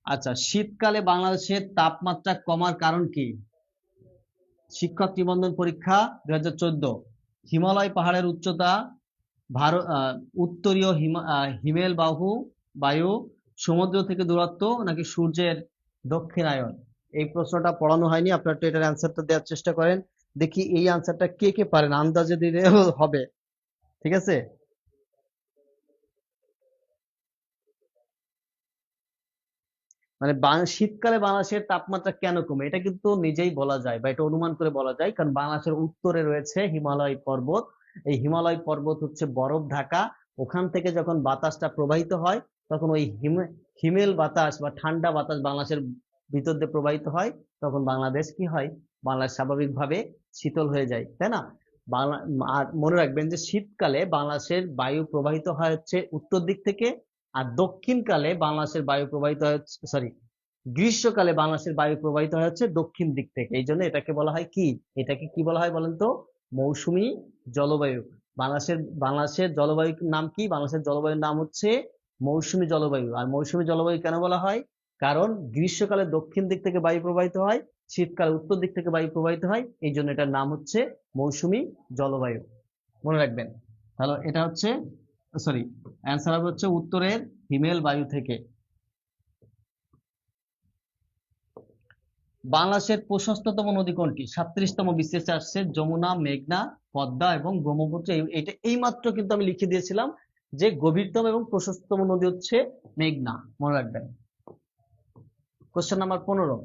আচ্ছা, শীতকালে বাংলাদেশের তাপমাত্রা কমার কারণ কি? শিক্ষক নিবন্ধন পরীক্ষা 2014, হিমালয় পাহাড়ের উচ্চতা, ভারত, উত্তরীয় হিমেল বায়ু, সমুদ্র থেকে দূরত্ব নাকি সূর্যের দক্ষিণায়ন? এই প্রশ্নটা পড়ানো হয়নি, আপনারা তো এটার অ্যান্সারটা দেওয়ার চেষ্টা করেন। দেখি এই অ্যান্সারটা কে কে পারেন, আন্দাজে দিলে হবে। ঠিক আছে, মানে শীতকালে বাংলাদেশের তাপমাত্রা কেন কমে, এটা কিন্তু নিজেই বলা যায় বা এটা অনুমান করে বলা যায়, কারণ বাংলাদেশের উত্তরে রয়েছে হিমালয় পর্বত। এই হিমালয় পর্বত হচ্ছে বরফ ঢাকা, ওখান থেকে যখন বাতাসটা প্রবাহিত হয় তখন ওই হিমেল বাতাস বা ঠান্ডা বাতাস বাংলাদেশের ভিতর দিয়ে প্রবাহিত হয়, তখন বাংলাদেশ কি হয়, বাংলাদেশ স্বাভাবিকভাবে শীতল হয়ে যায়, তাই না? আর মনে রাখবেন যে শীতকালে বাংলাদেশের বায়ু প্রবাহিত হয় হচ্ছে উত্তর দিক থেকে, আর দক্ষিণকালে বাংলাদেশের বায়ু প্রবাহিত হয়, সরি, গ্রীষ্মকালে বাংলাদেশের বায়ু প্রবাহিত হয় হচ্ছে দক্ষিণ দিক থেকে। এই জন্য এটাকে বলা হয় কি, এটাকে কি বলা হয় বলেন তো? মৌসুমী জলবায়ু। বাংলাদেশের জলবায়ুর নাম কি? বাংলাদেশের জলবায়ুর নাম হচ্ছে মৌসুমী জলবায়ু। আর মৌসুমী জলবায়ু কেন বলা হয়? কারণ গ্রীষ্মকালে দক্ষিণ দিক থেকে বায়ু প্রবাহিত হয়, শীতকালে উত্তর দিক থেকে বায়ু প্রবাহিত হয়, এই জন্য এটার নাম হচ্ছে মৌসুমী জলবায়ু। মনে রাখবেন। তাহলে এটা হচ্ছে, সরি, অ্যান্সার হবে হচ্ছে উত্তরের হিমেল বায়ু থেকে। বাংলাদেশের প্রশস্ততম নদী কোনটি? 37তম বিসিএসে আসছে যমুনা, মেঘনা, পদ্মা এবং ব্রহ্মপুত্র। এটা এইমাত্র কিন্তু আমি লিখে দিয়েছিলাম যে গভীরতম এবং প্রশস্ততম নদী হচ্ছে মেঘনা। মনে রাখবেন। কোশ্চেন নাম্বার 15,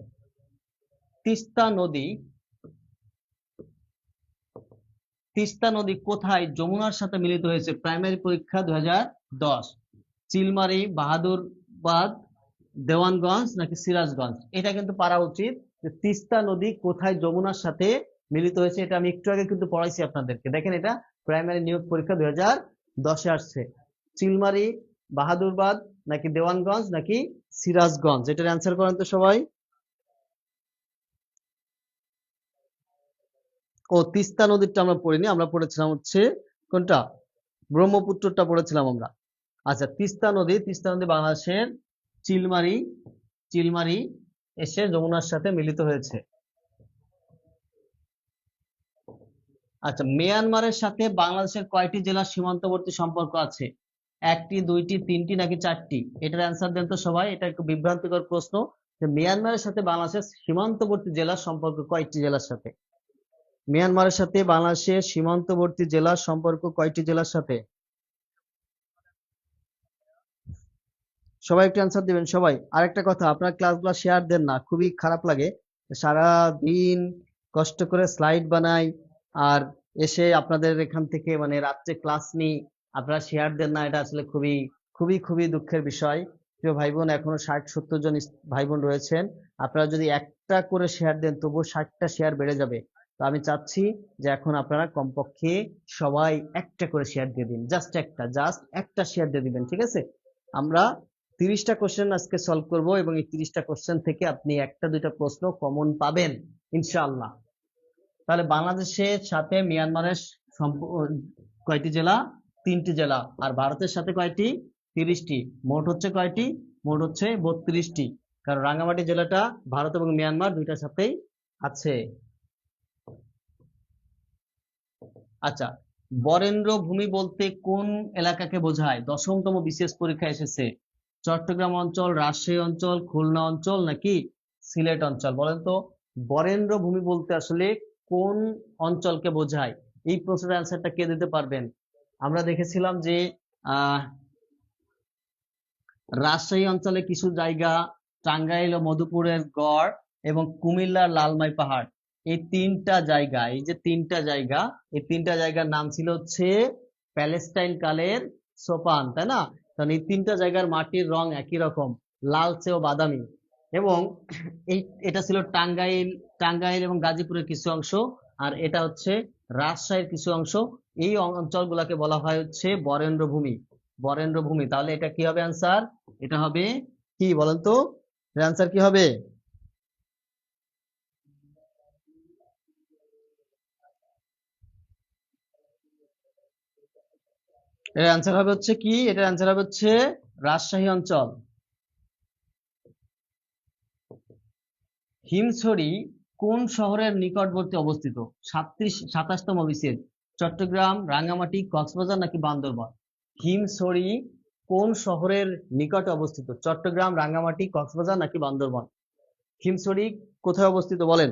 তিস্তা নদী কোথায় যমুনার সাথে মিলিত হয়েছে? প্রাইমারি পরীক্ষা 2010। চিলমারি, বাহাদুরবাদ, দেওয়ানগঞ্জ নাকি সিরাজগঞ্জ? এটা কিন্তু পারা উচিত যে তিস্তা নদী কোথায় যমুনার সাথে মিলিত হয়েছে। এটা আমি একটু আগে কিন্তু পড়াইছি আপনাদেরকে। দেখেন, এটা প্রাইমারি নিয়োগ পরীক্ষা 2010-এ আসছে। চিলমারি, বাহাদুরবাদ নাকি দেওয়ানগঞ্জ নাকি সিরাজগঞ্জ? এটার অ্যান্সার করেন তো সবাই। ও, তিস্তা নদীরটা আমরা পড়িনি, আমরা পড়েছিলাম হচ্ছে কোনটা? ব্রহ্মপুত্রটা পড়েছিলাম আমরা। আচ্ছা, তিস্তা নদী বাংলাদেশের চিলমারি এসে যমুনার সাথে মিলিত হয়েছে। আচ্ছা, মিয়ানমারের সাথে বাংলাদেশের কয়টি জেলার সীমান্তবর্তী সম্পর্ক আছে? 1টি, 2টি, 3টি নাকি 4টি? এটার অ্যান্সার দেন তো সবাই। এটা একটু বিভ্রান্তিকর প্রশ্ন যে মিয়ানমারের সাথে বাংলাদেশের সীমান্তবর্তী জেলার সম্পর্ক কয়টি জেলার সাথে? মিয়ানমারের সাথে বাংলাদেশের সীমান্তবর্তী জেলার সম্পর্ক কয়টি জেলার সাথে? সবাই একটু অ্যান্সার দিবেন সবাই। আরেকটা কথা, আপনার ক্লাসগুলো শেয়ার দেন না, খুবই খারাপ লাগে। সারা দিন কষ্ট করে স্লাইড বানাই, আর এসে আপনাদের এখান থেকে মানে রাত্রে ক্লাস নিই, আপনারা শেয়ার দেন না। এটা আসলে খুবই খুবই খুবই দুঃখের বিষয়। প্রিয় ভাই বোন, এখনো 60-70 জন ভাই বোন রয়েছেন। আপনারা যদি একটা করে শেয়ার দেন তবুও 60টা শেয়ার বেড়ে যাবে। তো আমি চাচ্ছি যে এখন আপনারা কমপক্ষে সবাই একটা করে শেয়ার দিয়ে দিন, জাস্ট একটা শেয়ার দিয়ে দিবেন, ঠিক আছে? আমরা 30টা কোশ্চেন আজকে সলভ করব এবং এই 30টা কোশ্চেন থেকে আপনি একটা দুইটা প্রশ্ন কমন পাবেন ইনশাআল্লাহ। তাহলে বাংলাদেশের সাথে মিয়ানমারের কয়টি জেলা? 3টি জেলা। আর ভারতের সাথে কয়টি? 30টি। মোট হচ্ছে কয়টি? মোট হচ্ছে 32টি। কারণ রাঙ্গামাটি জেলাটা ভারত এবং মিয়ানমার দুইটার সাথেই আছে। আচ্ছা, বরেন্দ্র ভূমি বলতে কোন এলাকাকে বোঝায়? 10তম বিসিএস পরীক্ষা এসেছে। চট্টগ্রাম অঞ্চল, রাজশাহী অঞ্চল, খুলনা অঞ্চল নাকি সিলেট অঞ্চল? বলেন তো, বরেন্দ্র ভূমি বলতে আসলে কোন অঞ্চলকে বোঝায়? এই প্রশ্নের অ্যান্সারটা কে দিতে পারবেন? আমরা দেখেছিলাম যে রাজশাহী অঞ্চলে কিছু জায়গা, টাঙ্গাইল ও মধুপুরের গড় এবং কুমিল্লার লালমাই পাহাড়, এই তিনটা জায়গা, এই যে তিনটা জায়গা, এই তিনটা জায়গার নাম ছিল হচ্ছে প্যালেস্টাইন কালের সোপান, তাই না? কারণ এই তিনটা জায়গার মাটির রং একই রকম, লালচে ও বাদামি। এবং এটা ছিল টাঙ্গাইল এবং গাজীপুরের কিছু অংশ, আর এটা হচ্ছে রাজশাহীর কিছু অংশ। এই অঞ্চলগুলোকে বলা হয় হচ্ছে বরেন্দ্র ভূমি। তাহলে এটা কি হবে অ্যান্সার? এটা হবে কি বলেন তো? অ্যান্সার কি হবে? এর অ্যান্সার হবে হচ্ছে কি? এটার অ্যান্সার হবে হচ্ছে রাজশাহী অঞ্চল। হিমছড়ি কোন শহরের নিকটবর্তী অবস্থিত? 27তম বিসিএস। চট্টগ্রাম, রাঙ্গামাটি, কক্সবাজার নাকি বান্দরবান? হিমছড়ি কোন শহরের নিকটে অবস্থিত? চট্টগ্রাম, রাঙ্গামাটি, কক্সবাজার নাকি বান্দরবান? হিমছড়ি কোথায় অবস্থিত বলেন?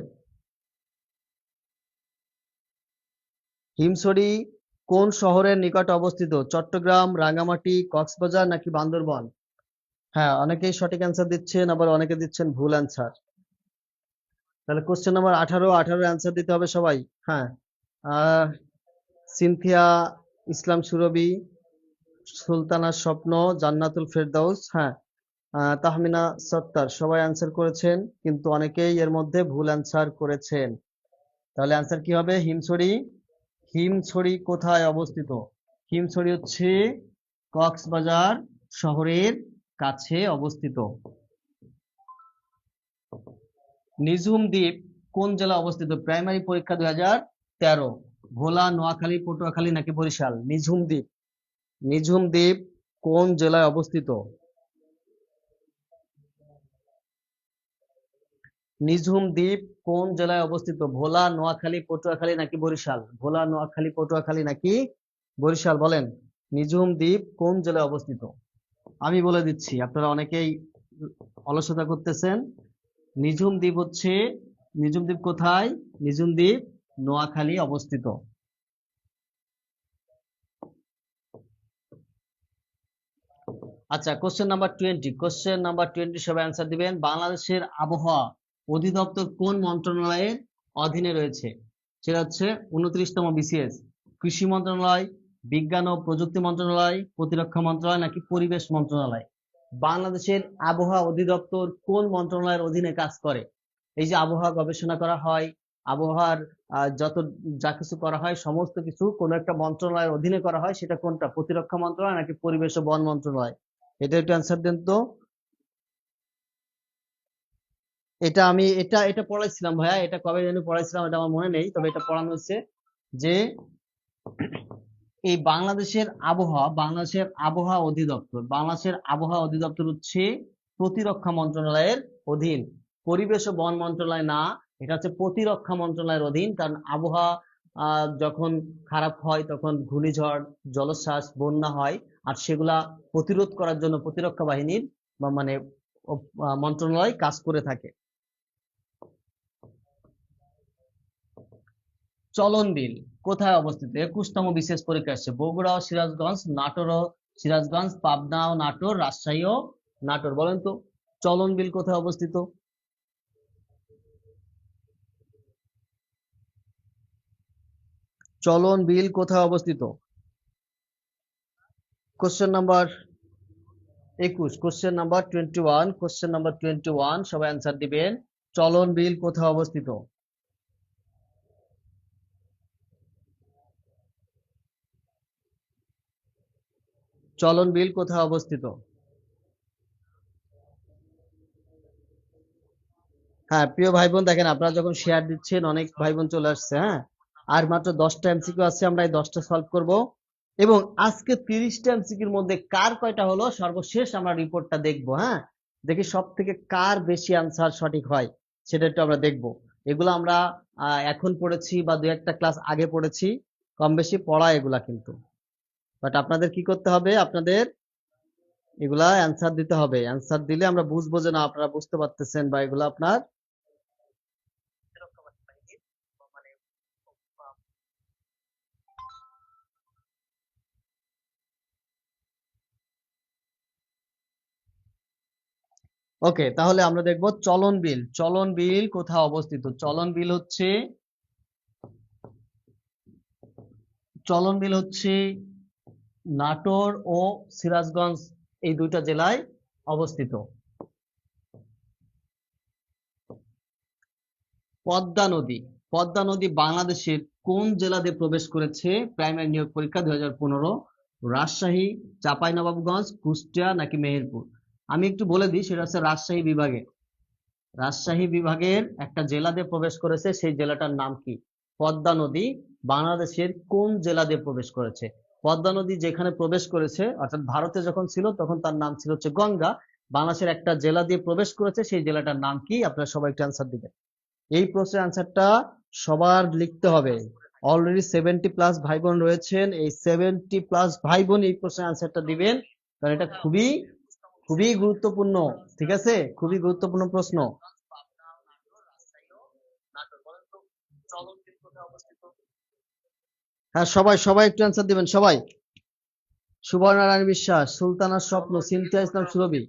হিমছড়ি কোন শহরের নিকটে অবস্থিত? চট্টগ্রাম, রাঙ্গামাটি, কক্সবাজার নাকি বান্দরবান? হ্যাঁ, অনেকেই সঠিক অ্যান্সার দিচ্ছেন, আবার অনেকে দিচ্ছেন ভুল অ্যান্সার। তাহলে কোশ্চেন নাম্বার 18 অ্যান্সার দিতে হবে সবাই। হ্যাঁ, সিনথিয়া ইসলাম সুরভি, সুলতানা স্বপ্ন, জান্নাতুল ফেরদাউস, হ্যাঁ, তাহমিনা সত্তার, সবাই অ্যান্সার করেছেন, কিন্তু অনেকেই এর মধ্যে ভুল অ্যান্সার করেছেন। তাহলে অ্যান্সার কি হবে? হিমছড়ি কোথায় অবস্থিত? হিমছড়ি হচ্ছে কক্সবাজার শহরের কাছে অবস্থিত। নিঝুম দ্বীপ কোন জেলা অবস্থিত? প্রাইমারি পরীক্ষা 2013। ভোলা, নোয়াখালী, পটুয়াখালী নাকি বরিশাল? নিঝুম দ্বীপ, নিঝুম দ্বীপ কোন জেলায় অবস্থিত? নিঝুম দ্বীপ কোন জেলায় অবস্থিত? ভোলা, নোয়াখালী, পটুয়াখালী নাকি বরিশাল? ভোলা, নোয়াখালী, পটুয়াখালী নাকি বরিশাল? বলেন, নিঝুম দ্বীপ কোন জেলায় অবস্থিত? আমি বলে দিচ্ছি, আপনারা অনেকেই অলসতা করতেছেন। নিঝুম দ্বীপ হচ্ছে, নিঝুম দ্বীপ কোথায়? নিঝুম দ্বীপ নোয়াখালী অবস্থিত। আচ্ছা, কোশ্চেন নাম্বার 20, কোশ্চেন নাম্বার 20 সবাই অ্যান্সার দিবেন। বাংলাদেশের আবহাওয়া অধিদপ্তর কোন মন্ত্রণালয়ের অধীনে রয়েছে? সেটা হচ্ছে 29তম বিসিএস। কৃষি মন্ত্রণালয়, বিজ্ঞান ও প্রযুক্তি মন্ত্রণালয়, প্রতিরক্ষা মন্ত্রণালয় নাকি পরিবেশ মন্ত্রণালয়? বাংলাদেশের আবহাওয়া অধিদপ্তর কোন মন্ত্রণালয়ের অধীনে কাজ করে? এই যে আবহাওয়া গবেষণা করা হয়, আবহাওয়ার যত যা কিছু করা হয় সমস্ত কিছু কোন একটা মন্ত্রণালয়ের অধীনে করা হয়, সেটা কোনটা? প্রতিরক্ষা মন্ত্রণালয় নাকি পরিবেশ ও বন মন্ত্রণালয়? এটা একটু অ্যান্সার দেন তো। এটা আমি এটা এটা পড়াইছিলাম ভাইয়া, এটা কবে যেন পড়াইছিলাম, এটা আমার মনে নেই, তবে এটা পড়ানো হচ্ছে যে এই বাংলাদেশের আবহাওয়া অধিদপ্তর, বাংলাদেশের আবহাওয়া অধিদপ্তর হচ্ছে প্রতিরক্ষা মন্ত্রণালয়ের অধীন। পরিবেশ ও বন মন্ত্রণালয় না, এটা হচ্ছে প্রতিরক্ষা মন্ত্রণালয়ের অধীন। কারণ আবহাওয়া যখন খারাপ হয় তখন ঘূর্ণিঝড়, জলোচ্ছ্বাস, বন্যা হয়, আর সেগুলা প্রতিরোধ করার জন্য প্রতিরক্ষা বাহিনীর মানে মন্ত্রণালয় কাজ করে থাকে। চলন বিল কোথায় অবস্থিত? 21তম বিশেষ পরীক্ষা আসছে। বগুড়া ও সিরাজগঞ্জ, নাটোর ও সিরাজগঞ্জ, পাবনা ও নাটোর, রাজশাহী ও নাটোর। বলেন তো চলন বিল কোথায় অবস্থিত? চলন বিল কোথায় অবস্থিত? Question number 21, question number 21, question number 21 সবাই অ্যান্সার দিবেন। চলন বিল কোথায় অবস্থিত? চলন বিল কোথায় অবস্থিত? হ্যাঁ প্রিয় ভাই বোন, দেখেন আপনারা যখন শেয়ার দিচ্ছেন অনেক ভাই বোন চলে আসছে। হ্যাঁ, আর মাত্র 10টা এমসিকিউ আছে, আমরা এই 10টা সলভ করব, এবং আজকে 30টা এমসিকিউর মধ্যে কার কয়টা হলো সর্বশেষ আমরা রিপোর্টটা দেখব। হ্যাঁ, দেখি সব থেকে কার বেশি আনসার সঠিক হয় সেটা একটু আমরা দেখব। এগুলো আমরা এখন পড়েছি বা দু একটা ক্লাস আগে পড়েছি, কম বেশি পড়া এগুলা কিন্তু। বাট আপনাদের কি করতে হবে? আপনাদের এগুলা অ্যান্সার দিতে হবে। অ্যান্সার দিলে আমরা বুঝবো যে না আপনারা বুঝতে পারতেছেন বা এগুলা আপনার। ওকে, তাহলে আমরা দেখব চলন বিল। চলন বিল কোথায় অবস্থিত? চলন বিল হচ্ছে নাটোর ও সিরাজগঞ্জ এই দুইটা জেলায় অবস্থিত। পদ্মা নদী, পদ্মা নদী বাংলাদেশের কোন জেলা দিয়ে প্রবেশ করেছে? প্রাইমারি নিয়োগ পরীক্ষা 2015। রাজশাহী, চাঁপাইনবাবগঞ্জ, কুষ্টিয়া নাকি মেহেরপুর? আমি একটু বলে দিই, সেটা হচ্ছে রাজশাহী বিভাগে, রাজশাহী বিভাগের একটা জেলা দিয়ে প্রবেশ করেছে, সেই জেলাটার নাম কি? পদ্মা নদী বাংলাদেশের কোন জেলা দিয়ে প্রবেশ করেছে? পদ্মা নদী যেখানে প্রবেশ করেছে, অর্থাৎ ভারতে যখন ছিল তখন তার নাম ছিল হচ্ছে গঙ্গা। বাংলাদেশের একটা জেলা দিয়ে প্রবেশ করেছে, সেই জেলাটার নাম কি? আপনারা সবাই একটু অ্যান্সার দিবেন। এই প্রশ্নের অ্যান্সারটা সবার লিখতে হবে। অলরেডি 70+ ভাই বোন রয়েছেন, এই 70+ ভাই বোন এই প্রশ্নের অ্যান্সারটা দিবেন, কারণ এটা খুবই খুবই গুরুত্বপূর্ণ। ঠিক আছে, খুবই গুরুত্বপূর্ণ প্রশ্ন। হ্যাঁ, সবাই সবাই একটু অ্যান্সার দিবেন সবাই। সুবর্ণা রানী বিশ্বাস, সুলতানার স্বপ্ন, সিনথিয়া ইসলাম সুরভি।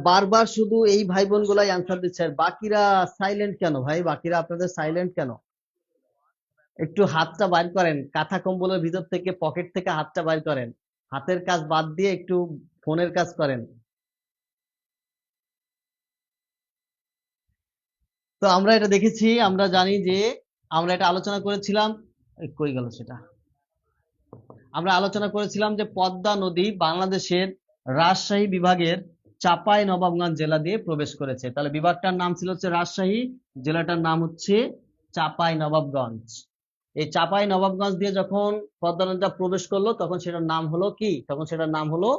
বারবার শুধু এই ভাই বোন গুলাই অ্যান্সার দিচ্ছে, আর বাকিরা সাইলেন্ট কেন ভাই? বাকিরা আপনাদের সাইলেন্ট কেন? একটু হাতটা বাইর করেন, কাঁথা কম্বলের ভিতর থেকে, পকেট থেকে হাতটা বাইর করেন, হাতের কাজ বাদ দিয়ে একটু ফোনের কাজ করেন। তো আমরা এটা দেখেছি, আমরা জানি যে আমরা এটা আলোচনা করেছিলাম কই গেল সেটা? আমরা আলোচনা করেছিলাম যে পদ্মা নদী বাংলাদেশের রাজশাহী বিভাগের চাঁপাই নবাবগঞ্জ জেলা দিয়ে প্রবেশ করেছে। তাহলে বিভাগটার নাম ছিল হচ্ছে রাজশাহী, জেলাটার নাম হচ্ছে চাঁপাই নবাবগঞ্জ। এই চাঁপাই নবাবগঞ্জ দিয়ে যখন পদ্মা নদীটা প্রবেশ করলো তখন সেটার নাম হলো কি? তখন সেটার নাম হলো,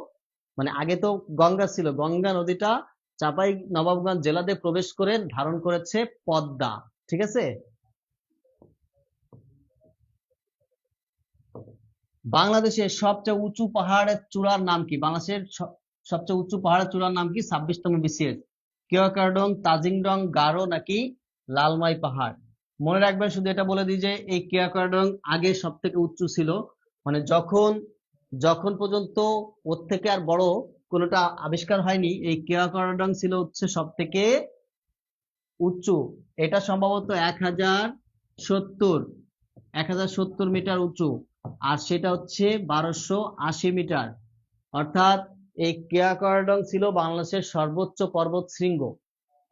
মানে আগে তো গঙ্গা ছিল, গঙ্গা নদীটা চাঁপাই নবাবগঞ্জ জেলা দিয়ে প্রবেশ করে ধারণ করেছে পদ্মা। ঠিক আছে? বাংলাদেশের সবচেয়ে উঁচু পাহাড়ের চূড়ার নাম কি? বাংলাদেশের সবচেয়ে উঁচু পাহাড়ের চূড়ার নাম কি? 26তম বিসিএস। কেওক্রাডং, তাজিংডং, গারো নাকি লালমাই পাহাড়? মনে রাখবেন, শুধু এটা বলে দিই যে এই কেওক্রাডং আগে সব থেকে উঁচু ছিল, মানে যখন যখন পর্যন্ত ওর থেকে আর বড় কোনোটা আবিষ্কার হয়নি, এই কেওক্রাডং ছিল হচ্ছে সব থেকে উঁচু। এটা সম্ভবত 1070 মিটার উঁচু, আর সেটা হচ্ছে 1280 মিটার। অর্থাৎ এই কেওক্রাডং ছিল বাংলাদেশের সর্বোচ্চ পর্বত শৃঙ্গ,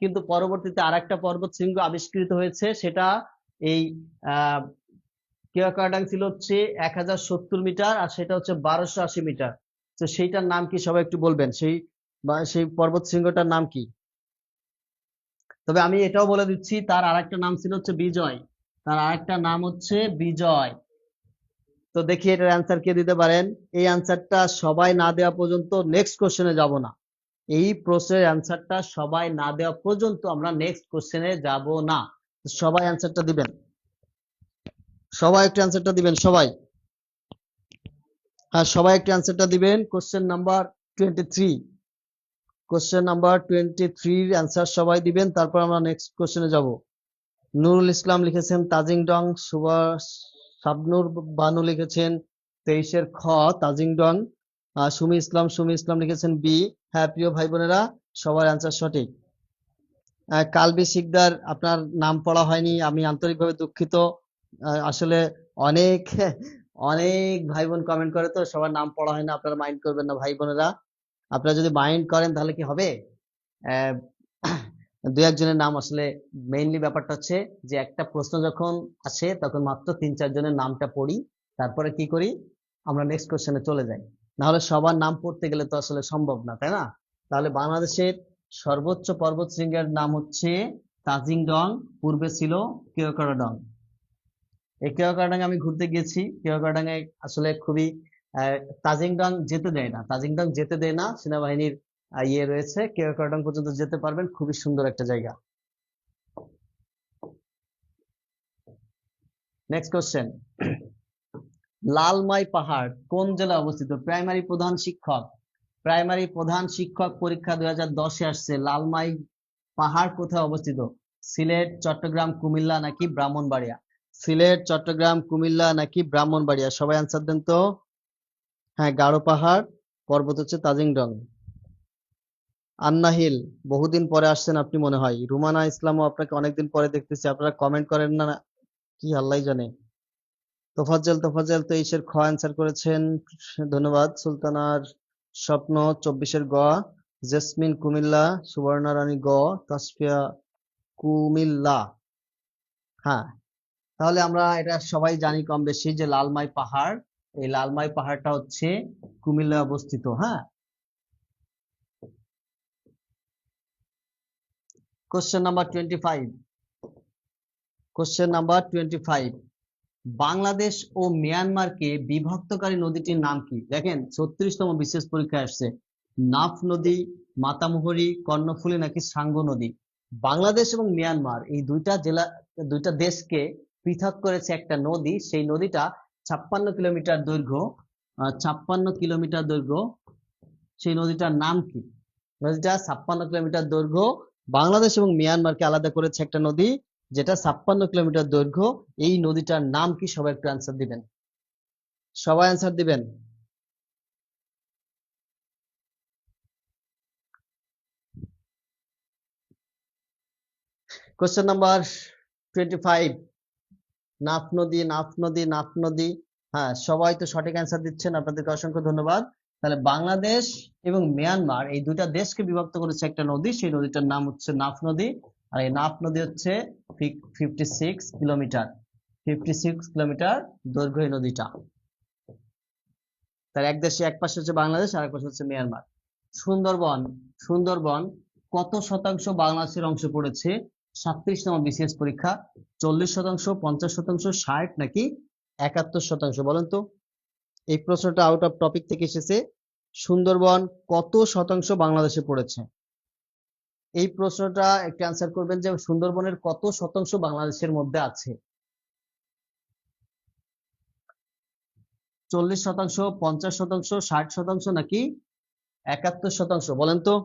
কিন্তু পরবর্তীতে আরেকটা পর্বত শৃঙ্গ আবিষ্কৃত হয়েছে, সেটা এই কেওক্রাডং ছিল হচ্ছে 1070 মিটার, আর সেটা হচ্ছে 1280 মিটার। তো সেইটার নাম কি সবাই একটু বলবেন, সেই পর্বত শৃঙ্গটার নাম কি? তবে আমি এটাও বলে দিচ্ছি, তার আরেকটা নাম ছিল হচ্ছে বিজয়। তার আরেকটা নাম হচ্ছে বিজয়। তো দেখি এটার অ্যান্সার কে দিতে পারেন। এই অ্যান্সারটা সবাই না দেওয়া পর্যন্ত নেক্সট কোশ্চেনে যাব না। এই প্রশ্নের অ্যান্সারটা সবাই না দেওয়া পর্যন্ত আমরা নেক্সট কোশ্চেনে যাব না। সবাই অ্যান্সারটা দিবেন, সবাই একটু অ্যান্সারটা দিবেন সবাই। হ্যাঁ, সবাই একটু অ্যান্সারটা দিবেন। কোশ্চেন নাম্বার 23, কোশ্চেন নাম্বার 23 এর অ্যান্সার সবাই দিবেন, তারপর আমরা নেক্সট কোশ্চেনে যাব। নুরুল ইসলাম লিখেছেন তাজিংডং, সুভাষ শাবনুর বানু লিখেছেন 23-এর খ তাজিংডং। সুমি ইসলাম লিখেছেন বি। হ্যাঁ প্রিয় ভাই বোনেরা, সবার অ্যান্সার সঠিক। কালবি শিকদার, আপনার নাম পড়া হয়নি, আমি আন্তরিকভাবে দুঃখিত। আসলে অনেক অনেক ভাই বোন কমেন্ট করে, তো সবার নাম পড়া হয় না, আপনারা মাইন্ড করবেন না ভাই বোনেরা। আপনারা যদি মাইন্ড করেন তাহলে কি হবে, আহ, দু একজনের নাম আসলে, মেইনলি ব্যাপারটা হচ্ছে যে একটা প্রশ্ন যখন আসে তখন মাত্র 3-4 জনের নামটা পড়ি, তারপরে কি করি, আমরা নেক্সট কোশ্চেনে চলে যাই। না হলে সবার নাম পড়তে গেলে তো আসলে সম্ভব না, তাই না? তাহলে বাংলাদেশের সর্বোচ্চ পর্বত শৃঙ্গের নাম হচ্ছে তাজিংডং, পূর্বে ছিল কেওক্রাডং। এই কেওক্রাডং আমি ঘুরতে গিয়েছি। কেওক্রাডং এ আসলে খুবই তাজিংডং যেতে দেয় না, সেনাবাহিনীর ইয়ে রয়েছে, কেওক্রাডং পর্যন্ত যেতে পারবেন, খুবই সুন্দর একটা জায়গা। নেক্সট কোশ্চেন, লালমাই পাহাড় কোন জেলায় অবস্থিত? প্রাইমারি প্রধান শিক্ষক পরীক্ষা 2010-এ আসছে, লালমাই পাহাড় কোথায় অবস্থিত? সিলেট, চট্টগ্রাম, কুমিল্লা নাকি ব্রাহ্মণবাড়িয়া? সিলেট, চট্টগ্রাম, কুমিল্লা নাকি ব্রাহ্মণবাড়িয়া? সবাই অ্যান্সার দেন তো। হ্যাঁ, গারো পাহাড় পর্বত হচ্ছে তাজিংডং। আন্নাহিল, বহুদিন পরে আসছেন আপনি মনে হয়। রুমানা ইসলামও আপনাকে অনেকদিন পরে দেখতেছি, আপনারা কমেন্ট করেন না কি আল্লাহ জানে। তোফাজ্জল 23-এর খ অ্যান্সার করেছেন, ধন্যবাদ। সুলতানার স্বপ্ন 24-এর গ। জেসমিন কুমিল্লা, সুবর্ণা রানী গ, তাসফিয়া কুমিল্লা। হ্যাঁ, তাহলে আমরা এটা সবাই জানি কম বেশি যে লালমাই পাহাড়, এই লালমাই পাহাড়টা হচ্ছে কুমিল্লায় অবস্থিত। হ্যাঁ, question number 25, question number 25, Bangladesh ও মিয়ানমারকে বিভক্তকারী নদীটির নাম কি? দেখেন 36তম বিশেষ পরীক্ষায় আসছে, নাফ নদী, মাতামুহুরী, কর্ণফুলী নাকি সাঙ্গু নদী? বাংলাদেশ এবং মিয়ানমার এই দুইটা দেশকে পৃথক করেছে একটা নদী, সেই নদীটা 56 কিলোমিটার দৈর্ঘ্য, 56 কিলোমিটার দৈর্ঘ্য। সেই নদীটার নাম কি? নদীটা 56 কিলোমিটার দৈর্ঘ্য, বাংলাদেশ এবং মিয়ানমারকে আলাদা করেছে একটা নদী যেটা 56 কিলোমিটার দৈর্ঘ্য। এই নদীটার নাম কি? সবাই একটু অ্যান্সার দিবেন, সবাই অ্যান্সার দিবেন। কোশ্চেন নাম্বার 25, নাফ নদী, নাফ নদী, নাফ নদী। হ্যাঁ, সবাই তো সঠিক অ্যান্সার দিচ্ছেন, আপনাদেরকে অসংখ্য ধন্যবাদ। তাহলে বাংলাদেশ এবং মিয়ানমার এই দুইটা দেশকে বিভক্ত করেছে একটা নদী, সেই নদীটার নাম হচ্ছে নাফ নদী, আর এই নাফ নদী হচ্ছে 56 কিলোমিটার। 56 কিলোমিটার দৈর্ঘ্য এই নদীটা। তার এক দেশে, এক পাশে হচ্ছে বাংলাদেশ আর এক পাশে হচ্ছে মিয়ানমার। সুন্দরবন, সুন্দরবন কত শতাংশ বাংলাদেশের অংশে পড়েছে? 37তম বিসিএস পরীক্ষা। 40%, 50%, 60 নাকি 71%? বলেন তো। এই প্রশ্নটা আউট অফ টপিক থেকে এসেছে। সুন্দরবন কত শতাংশ বাংলাদেশে পড়েছে? এই প্রশ্নটা একটু অ্যান্সার করবেন যে সুন্দরবনের কত শতাংশ বাংলাদেশের মধ্যে আছে? 40%, 50%, 60% নাকি 71%? বলেন তো।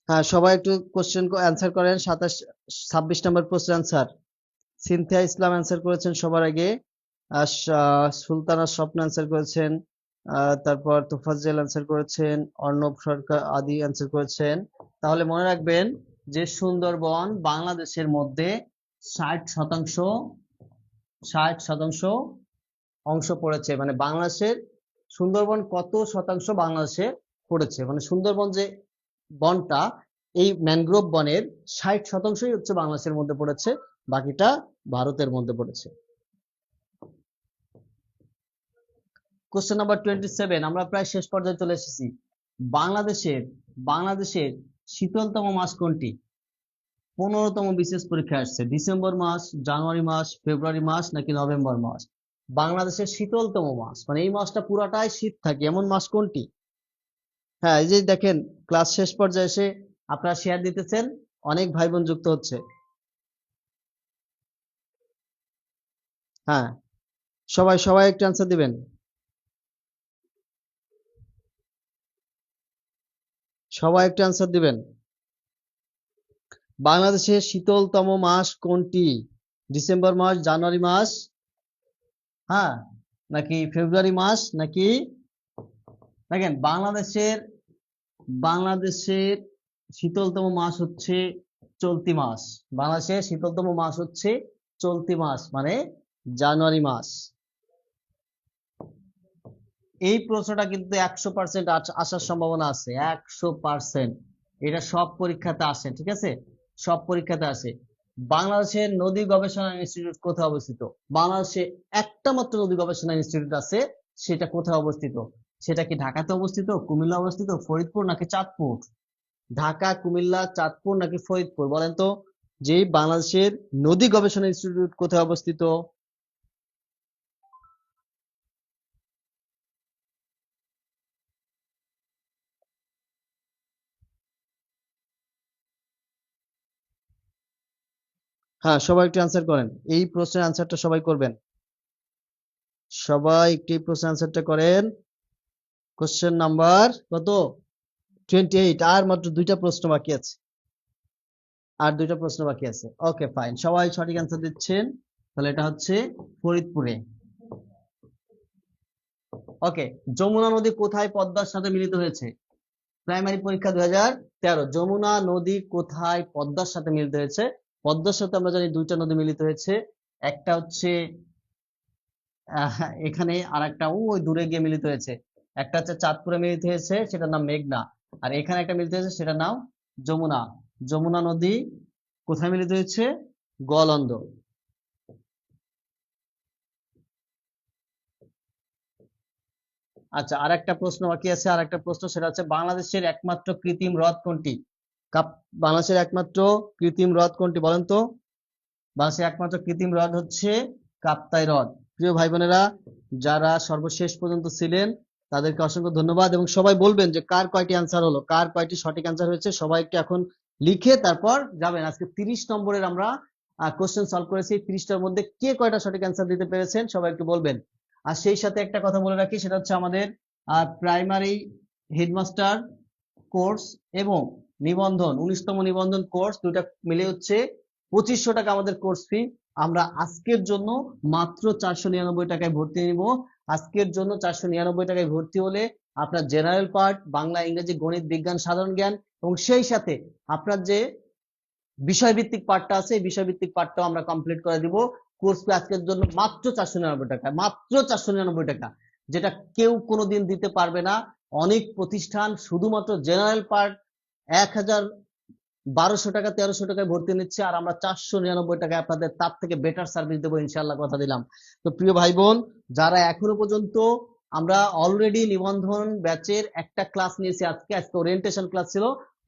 হ্যাঁ, সবাই একটু কোশ্চেন অ্যান্সার করেন। 26 নম্বর প্রশ্ন অ্যান্সার। সিনথিয়া ইসলাম অ্যান্সার করেছেন সবার আগে। সুলতানা স্বপ্ন অ্যান্সার করেছেন। তারপর তোফাজ্জেল অ্যান্সার করেছেন। অর্ণব সরকার আদি অ্যান্সার করেছেন। তাহলে মনে রাখবেন যে সুন্দরবন বাংলাদেশের মধ্যে 60% 60% অংশ পড়েছে। মানে বাংলাদেশের সুন্দরবন কত শতাংশ বাংলাদেশে পড়েছে, মানে সুন্দরবন যে বনটা, এই ম্যানগ্রোভ বনের 60%ই হচ্ছে বাংলাদেশের মধ্যে পড়েছে, বাকিটা ভারতের মধ্যে পড়েছে। কোশ্চেন নাম্বার 27, আমরা প্রায় শেষ পর্যায়ে চলে এসেছি। বাংলাদেশের শীতলতম মাস কোনটি? 15তম বিসিএস পরীক্ষা আসছে। ডিসেম্বর মাস, জানুয়ারি মাস, ফেব্রুয়ারি মাস নাকি নভেম্বর মাস? বাংলাদেশের শীতলতম মাস, মানে এই মাসটা পুরাটাই শীত থাকে, এমন মাস কোনটি? হ্যাঁ, এই যে দেখেন, ক্লাস শেষ পর্যায়ে এসে আপনারা শেয়ার দিতেছেন, অনেক ভাই বোন যুক্ত হচ্ছে। হ্যাঁ, সবাই সবাই একটু অ্যান্সার দিবেন। সবাই একটু অ্যান্সার দিবেন। বাংলাদেশের শীতলতম মাস কোনটি? ডিসেম্বর মাস, জানুয়ারি মাস, হ্যাঁ, নাকি ফেব্রুয়ারি মাস, নাকি? দেখেন, বাংলাদেশের শীতলতম মাস হচ্ছে চলতি মাস। বাংলাদেশের শীতলতম মাস হচ্ছে চলতি মাস, মানে জানুয়ারি মাস। এই প্রশ্নটা কিন্তু 100% আসার সম্ভাবনা আছে, 100%। এটা সব পরীক্ষাতে আসে, ঠিক আছে, সব পরীক্ষাতে আসে। বাংলাদেশের নদী গবেষণা ইনস্টিটিউট কোথায় অবস্থিত? বাংলাদেশে একটা মাত্র নদী গবেষণা ইনস্টিটিউট আছে, সেটা কোথায় অবস্থিত? সেটা কি ঢাকাতে অবস্থিত, কুমিল্লা অবস্থিত, ফরিদপুর নাকি চাঁদপুর? ঢাকা, কুমিল্লা, চাঁদপুর নাকি ফরিদপুর? বলেন তো, যে বাংলাদেশের নদী গবেষণা ইনস্টিটিউট কোথায় অবস্থিত? হ্যাঁ, সবাই একটু অ্যান্সার করেন। এই প্রশ্নের অ্যান্সারটা সবাই করবেন। সবাই একটি প্রশ্ন অ্যান্সারটা করেন। কোশ্চেন নাম্বার কত? 28। আর মাত্র দুইটা প্রশ্ন বাকি আছে, আর দুইটা প্রশ্ন বাকি আছে। ওকে, ফাইন, সবাই সঠিক অ্যান্সার দিচ্ছেন। তাহলে এটা হচ্ছে ফরিদপুরে। ওকে, যমুনা নদী কোথায় পদ্মার সাথে মিলিত হয়েছে? প্রাইমারি পরীক্ষা 2013। যমুনা নদী কোথায় পদ্মার সাথে মিলিত হয়েছে? পদ্মার সাথে আমরা জানি দুইটা নদী মিলিত হয়েছে। একটা হচ্ছে এখানে, আর একটা ওই দূরে গিয়ে মিলিত হয়েছে। একটা হচ্ছে চাঁদপুরে মিলিত হয়েছে, সেটার নাম মেঘনা। আর এখানে একটা মিলিত হয়েছে, সেটার নাম যমুনা। যমুনা নদী কোথায় মিলিত হয়েছে? গোয়ালন্দ। আচ্ছা, আর একটা প্রশ্ন বাকি আছে, আর একটা প্রশ্ন, সেটা হচ্ছে বাংলাদেশের একমাত্র কৃত্রিম হ্রদ কোনটি? বাংলাদেশের একমাত্র কৃত্রিম হ্রদ কোনটি বলেন তো? বাংলাদেশের একমাত্র কৃত্রিম হ্রদ হচ্ছে কাপ্তাই হ্রদ। প্রিয় ভাই বোনেরা, যারা সর্বশেষ পর্যন্ত ছিলেন তাদেরকে অসংখ্য ধন্যবাদ। এবং সবাই বলবেন যে কার কয়টি অ্যান্সার হলো, কার কয়টি সঠিক অ্যান্সার হয়েছে, সবাইকে এখন লিখে তারপর যাবেন। আজকে 30 নম্বরের আমরা কোশ্চেন সলভ করেছি। 30টার মধ্যে কে কয়টা সঠিক অ্যান্সার দিতে পেরেছেন সবাই একটু বলবেন। আর সেই সাথে একটা কথা বলে রাখি, সেটা হচ্ছে আমাদের প্রাইমারি হেডমাস্টার কোর্স এবং নিবন্ধন 19তম নিবন্ধন কোর্স, দুটা মিলে হচ্ছে 2500 টাকা আমাদের কোর্স ফি। আমরা আজকের জন্য মাত্র 499 টাকায় ভর্তি নিব। আজকের জন্য 499 টাকায় ভর্তি হলে আপনার জেনারেল পার্ট, বাংলা, ইংরেজি, গণিত, বিজ্ঞান, সাধারণ জ্ঞান এবং সেই সাথে আপনার যে বিষয়ভিত্তিক পার্টটা আছে, এই বিষয়ভিত্তিক পার্টটাও আমরা কমপ্লিট করে দিব। কোর্স ফি আজকের জন্য মাত্র 499 টাকা, মাত্র 499 টাকা, যেটা কেউ কোনোদিন দিতে পারবে না। অনেক প্রতিষ্ঠান শুধুমাত্র জেনারেল পার্ট 1,1200 টাকা 1300 টাকায় ভর্তি নিচ্ছে, আর আমরা 499 টাকায় আপনাদের তার থেকে বেটার সার্ভিস দেবো ইনশাল্লাহ, কথা দিলাম। তো প্রিয় ভাই বোন, যারা এখনো পর্যন্ত, আমরা অলরেডি নিবন্ধন ব্যাচের একটা ক্লাস নিয়েছি, আজকে ওরিয়েন্টেশন ক্লাস ছিল।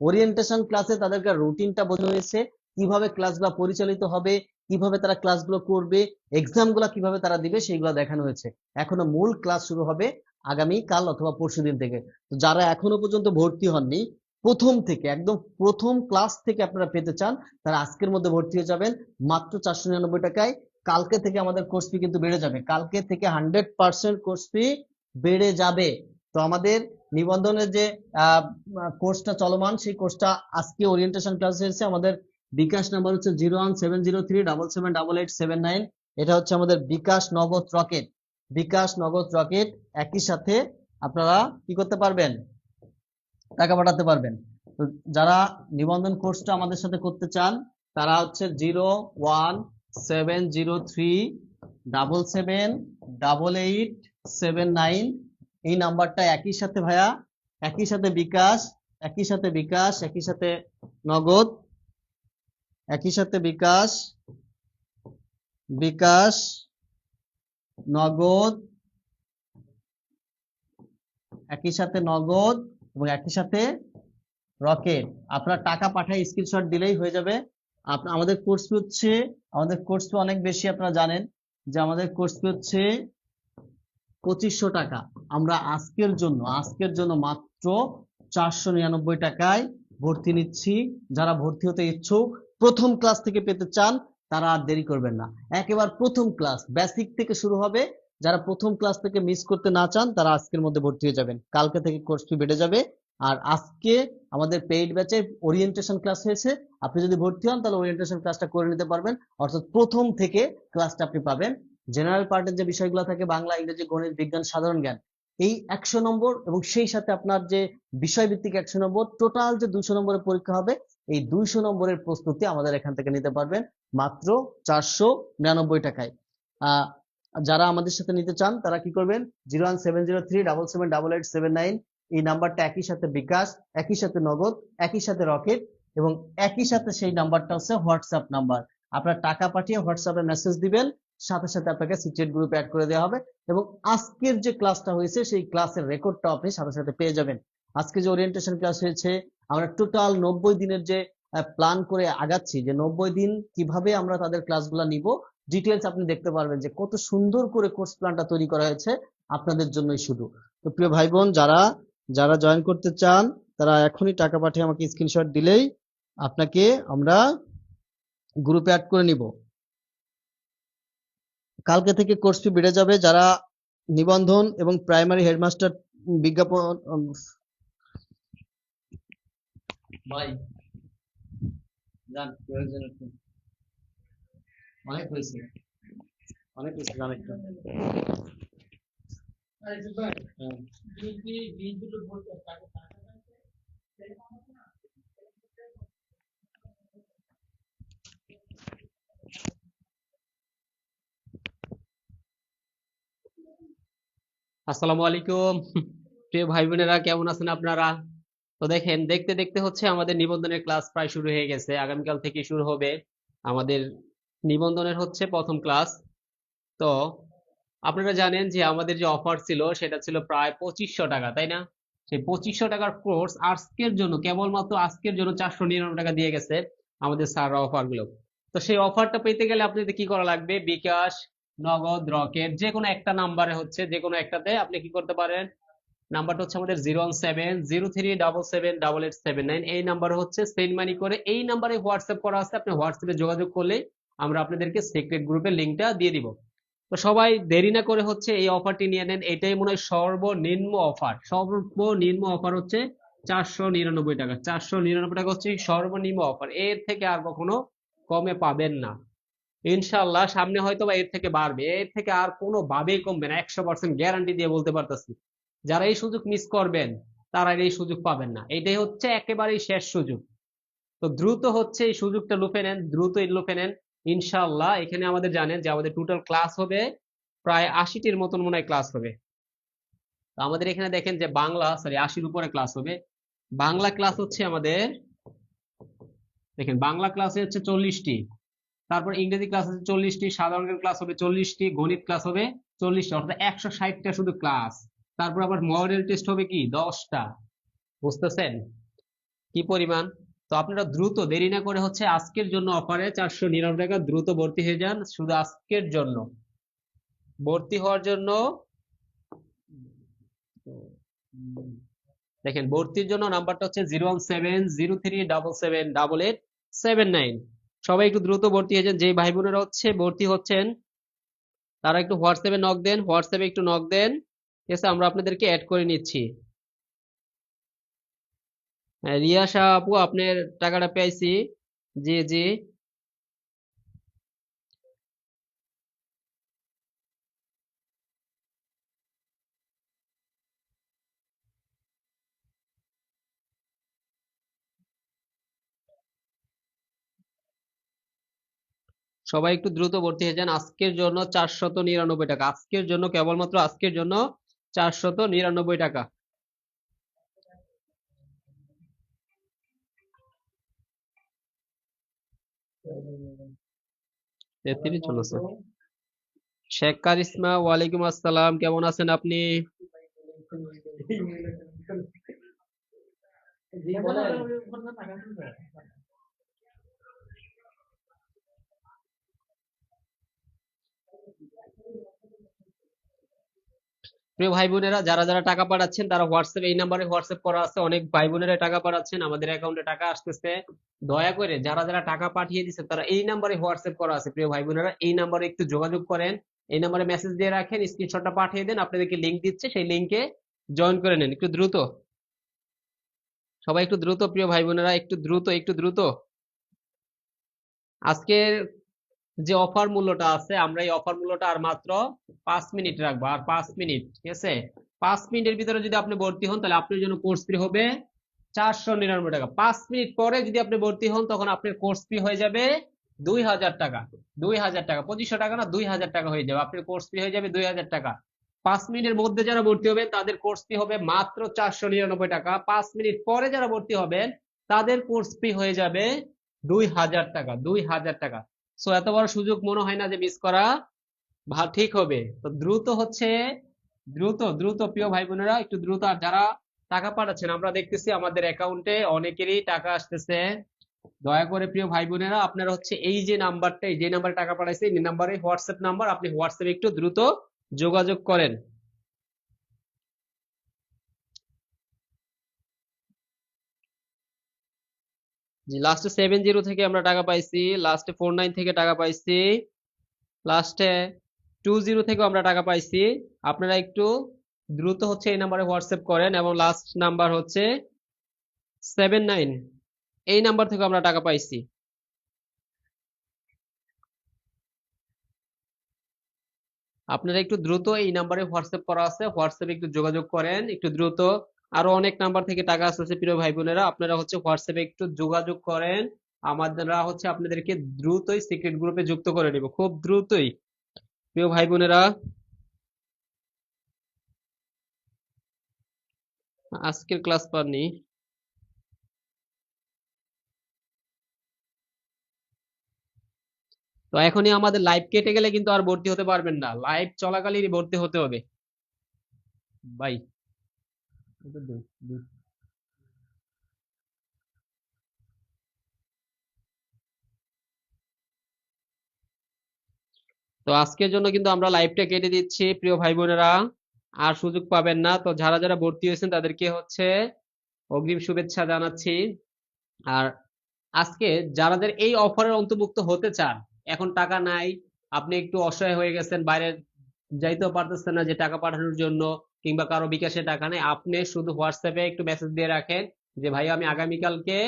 ওরিয়েন্টেশন ক্লাসে তাদেরকে রুটিনটা বোঝানো হয়েছে, কিভাবে ক্লাসগুলো পরিচালিত হবে, কিভাবে তারা ক্লাসগুলো করবে, এক্সামগুলো কিভাবে তারা দিবে, সেইগুলো দেখানো হয়েছে। এখনো মূল ক্লাস শুরু হবে আগামী কাল অথবা পরশুদিন থেকে। তো যারা এখনো পর্যন্ত ভর্তি হননি, প্রথম থেকে একদম প্রথম ক্লাস থেকে আপনারা পেতে চান, তারা আজকের মধ্যে ভর্তি হয়ে যাবেন মাত্র 499 টাকায়। কালকে থেকে আমাদের কোর্স ফি কিন্তু বেড়ে যাবে, কালকে থেকে 100% কোর্স ফি বেড়ে যাবে। তো আমাদের নিবন্ধনের যে কোর্সটা চলমান, সেই কোর্সটা আজকে ওরিয়েন্টেশন ক্লাস হয়েছে। আমাদের বিকাশ নাম্বার হচ্ছে 01703778879। এটা হচ্ছে আমাদের বিকাশ নগদ রকেট, বিকাশ নগদ রকেট। একই সাথে আপনারা কি করতে পারবেন, টাকা পাঠাতে পারবেন। তো যারা নিবন্ধন কোর্সটা আমাদের সাথে করতে চান, তারা হচ্ছে 01703778879, এই নাম্বারটা। একই সাথে ভাইয়া, একই সাথে বিকাশ, একই সাথে বিকাশ, একই সাথে নগদ, একই সাথে বিকাশ, বিকাশ নগদ, একই সাথে নগদ এবং একই সাথে রকেট। আপনার টাকা পাঠায় স্ক্রিনশট দিলেই হয়ে যাবে। আমাদের কোর্স ফি হচ্ছে, আমাদের কোর্স ফি অনেক বেশি, আপনারা জানেন যে আমাদের কোর্স ফি হচ্ছে 2500 টাকা। আমরা আজকের জন্য মাত্র 499 টাকায় ভর্তি নিচ্ছি। যারা ভর্তি হতে ইচ্ছুক, প্রথম ক্লাস থেকে পেতে চান, তারা আর দেরি করবেন না, একেবারে প্রথম ক্লাস বেসিক থেকে শুরু হবে। যারা প্রথম ক্লাস থেকে মিস করতে না চান, তারা আজকের মধ্যে ভর্তি হয়ে যাবেন, কালকে থেকে কোর্স ফি বেড়ে যাবে। আর আজকে আমাদের পেইড ব্যাচে ওরিয়েন্টেশন ক্লাস হয়েছে, আপনি যদি ভর্তি হন তাহলে ওরিয়েন্টেশন ক্লাসটা করে নিতে পারবেন, অর্থাৎ প্রথম থেকে ক্লাসটা আপনি পাবেন। জেনারেল পার্টের যে বিষয়গুলো থাকে, বাংলা, ইংরেজি, গণিত, বিজ্ঞান, সাধারণ জ্ঞান, এই 100 নম্বর এবং সেই সাথে আপনার যে বিষয়ভিত্তিক 100 নম্বর, টোটাল যে 200 নম্বরের পরীক্ষা হবে, এই 200 নম্বরের প্রস্তুতি আমাদের এখান থেকে নিতে পারবেন মাত্র 499 টাকায়। যারা আমাদের সাথে নিতে চান, তারা কি করবেন, 01703778879, এই নাম্বারটা, একই সাথে বিকাশ, একই সাথে নগদ, একই সাথে রকেট এবং একই সাথে সেই নাম্বারটা হচ্ছে হোয়াটসঅ্যাপ নাম্বার। আপনার টাকা পাঠিয়ে হোয়াটসঅ্যাপে মেসেজ দিবেন, সাথে সাথে আপনাকে সিক্রেট গ্রুপে অ্যাড করে দেওয়া হবে এবং আজকের যে ক্লাসটা হয়েছে সেই ক্লাসের রেকর্ডটা আপনি সাথে সাথে পেয়ে যাবেন। আজকে যে ওরিয়েন্টেশন ক্লাস হয়েছে, আমরা টোটাল 90 দিনের যে প্ল্যান করে আগাচ্ছি, যে 90 দিন কিভাবে আমরা তাদের ক্লাসগুলো নিব, ডিটেলস আপনি দেখতে পারবেন যে কত সুন্দর করে কোর্স প্ল্যানটা তৈরি করা হয়েছে আপনাদের জন্যই শুধু। তো প্রিয় ভাই বোন, যারা যারা জয়েন করতে চান, তারা এখনই টাকা পাঠিয়ে আমাকে স্ক্রিনশট দিলেই আপনাকে আমরা গ্রুপে অ্যাড করে নিব। কালকে থেকে কোর্স ফি বেড়ে যাবে। যারা নিবন্ধন এবং প্রাইমারি হেডমাস্টার বিজ্ঞাপন, ভাই জান অনেক হয়েছে, অনেক হয়েছে জান একটা। হ্যাঁ। আসসালামু আলাইকুম প্রিয় ভাই বোনেরা, কেমন আছেন আপনারা? তো দেখেন, দেখতে দেখতে হচ্ছে আমাদের নিবন্ধনের ক্লাস প্রায় শুরু হয়ে গেছে। আগামীকাল থেকে শুরু হবে আমাদের নিবন্ধনের হচ্ছে প্রথম ক্লাস। তো আপনারা জানেন যে আমাদের যে অফার ছিল সেটা ছিল প্রায় 2500 টাকা, তাই না? সেই 2500 টাকার কোর্স আজকের জন্য, কেবলমাত্র আজকের জন্য 499 টাকা দিয়ে গেছে আমাদের স্যাররা অফার গুলো। তো সেই অফারটা পেতে গেলে আপনাদের কি করা লাগবে, বিকাশ, নগদ, রকেট, যে কোনো একটা নাম্বারে হচ্ছে, যে কোনো একটাতে আপনি কি করতে পারেন, নাম্বারটা হচ্ছে আমাদের 01703778879। এই নাম্বারে হচ্ছে সেন্ড মানি করে, এই নাম্বারে হোয়াটসঅ্যাপ করা আছে, আপনি হোয়াটসঅ্যাপে যোগাযোগ করলেই আমরা আপনাদেরকে সিক্রেট গ্রুপের লিঙ্কটা দিয়ে দিব। তো সবাই দেরি না করে হচ্ছে এই অফারটি নিয়ে নেন। এটাই মনে হয় সর্বনিম্ন অফার, সর্বনিম্ন অফার হচ্ছে 499 টাকা। 499 টাকা হচ্ছে সর্বনিম্ন অফার, এর থেকে আর কখনো কমে পাবেন না। ইনশাল্লাহ সামনে হয়তো বা এর থেকে বাড়বে, এর থেকে আর কোনো ভাবেই কমবে না, 100% গ্যারান্টি দিয়ে বলতে পারতেছি। যারা এই সুযোগ মিস করবেন তারা এই সুযোগ পাবেন না, এটাই হচ্ছে একেবারেই শেষ সুযোগ। তো দ্রুত হচ্ছে এই সুযোগটা লুফে নেন, দ্রুত লুফে নেন। ইনশাল্লাহ এখানে আমাদের জানেন যে আমাদের টোটাল ক্লাস হবে প্রায় 80টির মতন মনে হয় ক্লাস হবে। তো আমাদের এখানে দেখেন যে বাংলা, সরি 80-র উপরে ক্লাস হবে। বাংলা ক্লাস হচ্ছে আমাদের, দেখেন বাংলা ক্লাসে হচ্ছে 40টি, তারপর ইংরেজি ক্লাস আছে 40টি, সাধারণ ক্লাস হবে 40টি, গণিত ক্লাস হবে 40টি, অর্থাৎ 160টা শুধু ক্লাস। তারপর আবার মডেল টেস্ট হবে কি 10টা। বুঝতেছেন কি পরিমাণ? তো আপনারা দ্রুত দেরি না করে হচ্ছে আজকের জন্য অফারে 499 টাকা, দ্রুত ভর্তি হয়ে যান শুধু আজকের জন্য। ভর্তি হওয়ার জন্য দেখেন, ভর্তির জন্য নাম্বারটা হচ্ছে 01703778879। সবাই একটু দ্রুত ভর্তি হয়ে যান। যে ভাই বোনেরা হচ্ছে ভর্তি হচ্ছেন তারা একটু হোয়াটসঅ্যাপে নক দেন, হোয়াটসঅ্যাপে একটু নক দেন, ঠিক আছে? আমরা আপনাদেরকে অ্যাড করে নিচ্ছি। হ্যাঁ, রিয়া শাহ আপু, আপনার টাকাটা পেয়েছি। জি জি। সবাই একটু দ্রুত ভর্তি হয়ে যান আজকের জন্য। 499 টাকা আজকের জন্য, কেবলমাত্র আজকের জন্য 499 টাকা। 33 চলেছে। শেখ কারিশমা, ওয়ালাইকুম আসসালাম, কেমন আছেন আপনি? প্রিয় ভাই বোনেরা, যারা যারা টাকা পাঠাচ্ছেন তারা হোয়াটসঅ্যাপ, এই নাম্বারে হোয়াটসঅ্যাপ করা আছে। অনেক ভাই বোনেরা টাকা পাঠাচ্ছেন, আমাদের অ্যাকাউন্টে টাকা আসতেছে। দয়া করে যারা যারা টাকা পাঠিয়ে দিচ্ছে তারা এই নাম্বারে হোয়াটসঅ্যাপ করা আছে। প্রিয় ভাই বোনেরা, এই নাম্বারে একটু যোগাযোগ করেন, এই নাম্বারে মেসেজ দিয়ে রাখেন, স্ক্রিনশটটা পাঠিয়ে দেন, আপনাদেরকে লিংক দিচ্ছে, সেই লিংকে জয়েন করে নেন একটু দ্রুত। সবাই একটু দ্রুত, প্রিয় ভাই বোনেরা, একটু দ্রুত, একটু দ্রুত। আজকের যে অফার মূল্যটা আছে, আমরা এই অফার মূল্যটা আর মাত্র 5 মিনিট রাখবো, আর 5 মিনিট, ঠিক আছে? 5 মিনিটের ভিতরে যদি আপনি ভর্তি হন তাহলে আপনার জন্য কোর্স ফি হবে 499 টাকা। 5 মিনিট পরে যদি আপনি ভর্তি হন তখন আপনার কোর্স ফি হয়ে যাবে 2000 টাকা। 2000 টাকা, 2500 টাকা না, 2000 টাকা হয়ে যাবে। আপনার কোর্স ফি হয়ে যাবে 2000 টাকা। 5 মিনিটের মধ্যে যারা ভর্তি হবেন তাদের কোর্স ফি হবে মাত্র 499 টাকা। 5 মিনিট পরে যারা ভর্তি হবেন তাদের কোর্স ফি হয়ে যাবে 2000 টাকা। 2000 টাকা। সো এত বড় সুযোগ মনে হয় না যে মিস করা ঠিক হবে। তো দ্রুত হচ্ছে, দ্রুত দ্রুত প্রিয় ভাই বোনেরা, একটু দ্রুত। আর যারা টাকা পাঠাচ্ছেন, আমরা দেখতেছি আমাদের অ্যাকাউন্টে অনেকেরই টাকা আসতেছে। দয়া করে প্রিয় ভাই বোনেরা, আপনারা হচ্ছে এই যে নাম্বারটা, এই যে নাম্বারে টাকা পাঠাইছে, এই নাম্বারে হোয়াটসঅ্যাপ নাম্বার, আপনি হোয়াটসঅ্যাপে একটু দ্রুত যোগাযোগ করেন। জি, লাস্টে 70 থেকে আমরা টাকা পাইছি, লাস্টে 49 থেকে টাকা পাইছি, লাস্টে 20 থেকেও আমরা টাকা পাইছি। আপনারা একটু দ্রুত হচ্ছে এই নাম্বারে হোয়াটসঅ্যাপ করেন, এবং লাস্ট নাম্বার হচ্ছে 79, এই নাম্বার থেকে আমরা টাকা পাইছি। আপনারা একটু দ্রুত, এই নাম্বারে হোয়াটসঅ্যাপ করা আছে, হোয়াটসঅ্যাপে একটু যোগাযোগ করেন একটু দ্রুত। আরো অনেক নাম্বার থেকে টাকা আসতেছে প্রিয় ভাই বোনেরা, আপনারা হচ্ছে হোয়াটসঅ্যাপে একটু যোগাযোগ করেন। আমাদেররা হচ্ছে আপনাদেরকে দ্রুতই সিক্রেট গ্রুপে যুক্ত করে নেব, খুব দ্রুতই প্রিয় ভাই বোনেরা। আজকের ক্লাস পাননি, তো এখনই আমাদের লাইভ কেটে গেলে কিন্তু আর ভর্তি হতে পারবেন না, লাইভ চলাকালীনই ভর্তি হতে হবে ভাই। তো আজকের জন্য কিন্তু আমরা লাইভটা কেটে দিচ্ছি প্রিয় ভাই বোনেরা, আর সুযোগ পাবেন না। তো যারা যারা ভর্তি হয়েছেন তাদেরকে হচ্ছে অগ্রিম শুভেচ্ছা জানাচ্ছি। আর আজকে যারা এই অফারের অন্তর্ভুক্ত হতে চান, এখন টাকা নাই, আপনি একটু অসহায় হয়ে গেছেন, বাইরে যাইতেও পারতেছেন না যে টাকা পাঠানোর জন্য, কিংবা কারো বিকাশে টাকা নেই, আপনি শুধু হোয়াটসঅ্যাপে একটু মেসেজ দিয়ে রাখেন যে ভাই আমি আগামীকালকে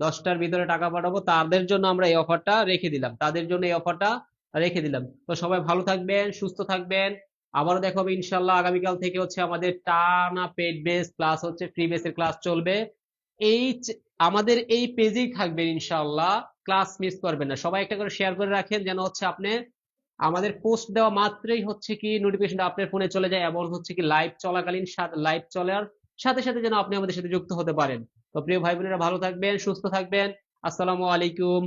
10টার ভিতরে টাকা পাঠাবো, তাদের জন্য আমরা এই অফারটা রেখে দিলাম, তাদের জন্য এই অফারটা রেখে দিলাম। তো সবাই ভালো থাকবেন, সুস্থ থাকবেন। আবারও দেখা হবে ইনশাল্লাহ। আগামীকাল থেকে হচ্ছে আমাদের টানা পেড বেস প্লাস হচ্ছে ফ্রি বেসের ক্লাস চলবে। এই আমাদের এই পেজেই থাকবেন ইনশাআল্লাহ, ক্লাস মিস করবেন না। সবাই একটা করে শেয়ার করে রাখেন যেন হচ্ছে আপনি আমাদের পোস্ট দেওয়া মাত্রই হচ্ছে কি নোটিফিকেশনটা আপনার ফোনে চলে যায়, এবং হচ্ছে কি লাইভ চলাকালীন লাইভ চলার সাথে সাথে যেন আপনি আমাদের সাথে যুক্ত হতে পারেন। তো প্রিয় ভাই বোনেরা, ভালো থাকবেন, সুস্থ থাকবেন। আসসালামু আলাইকুম।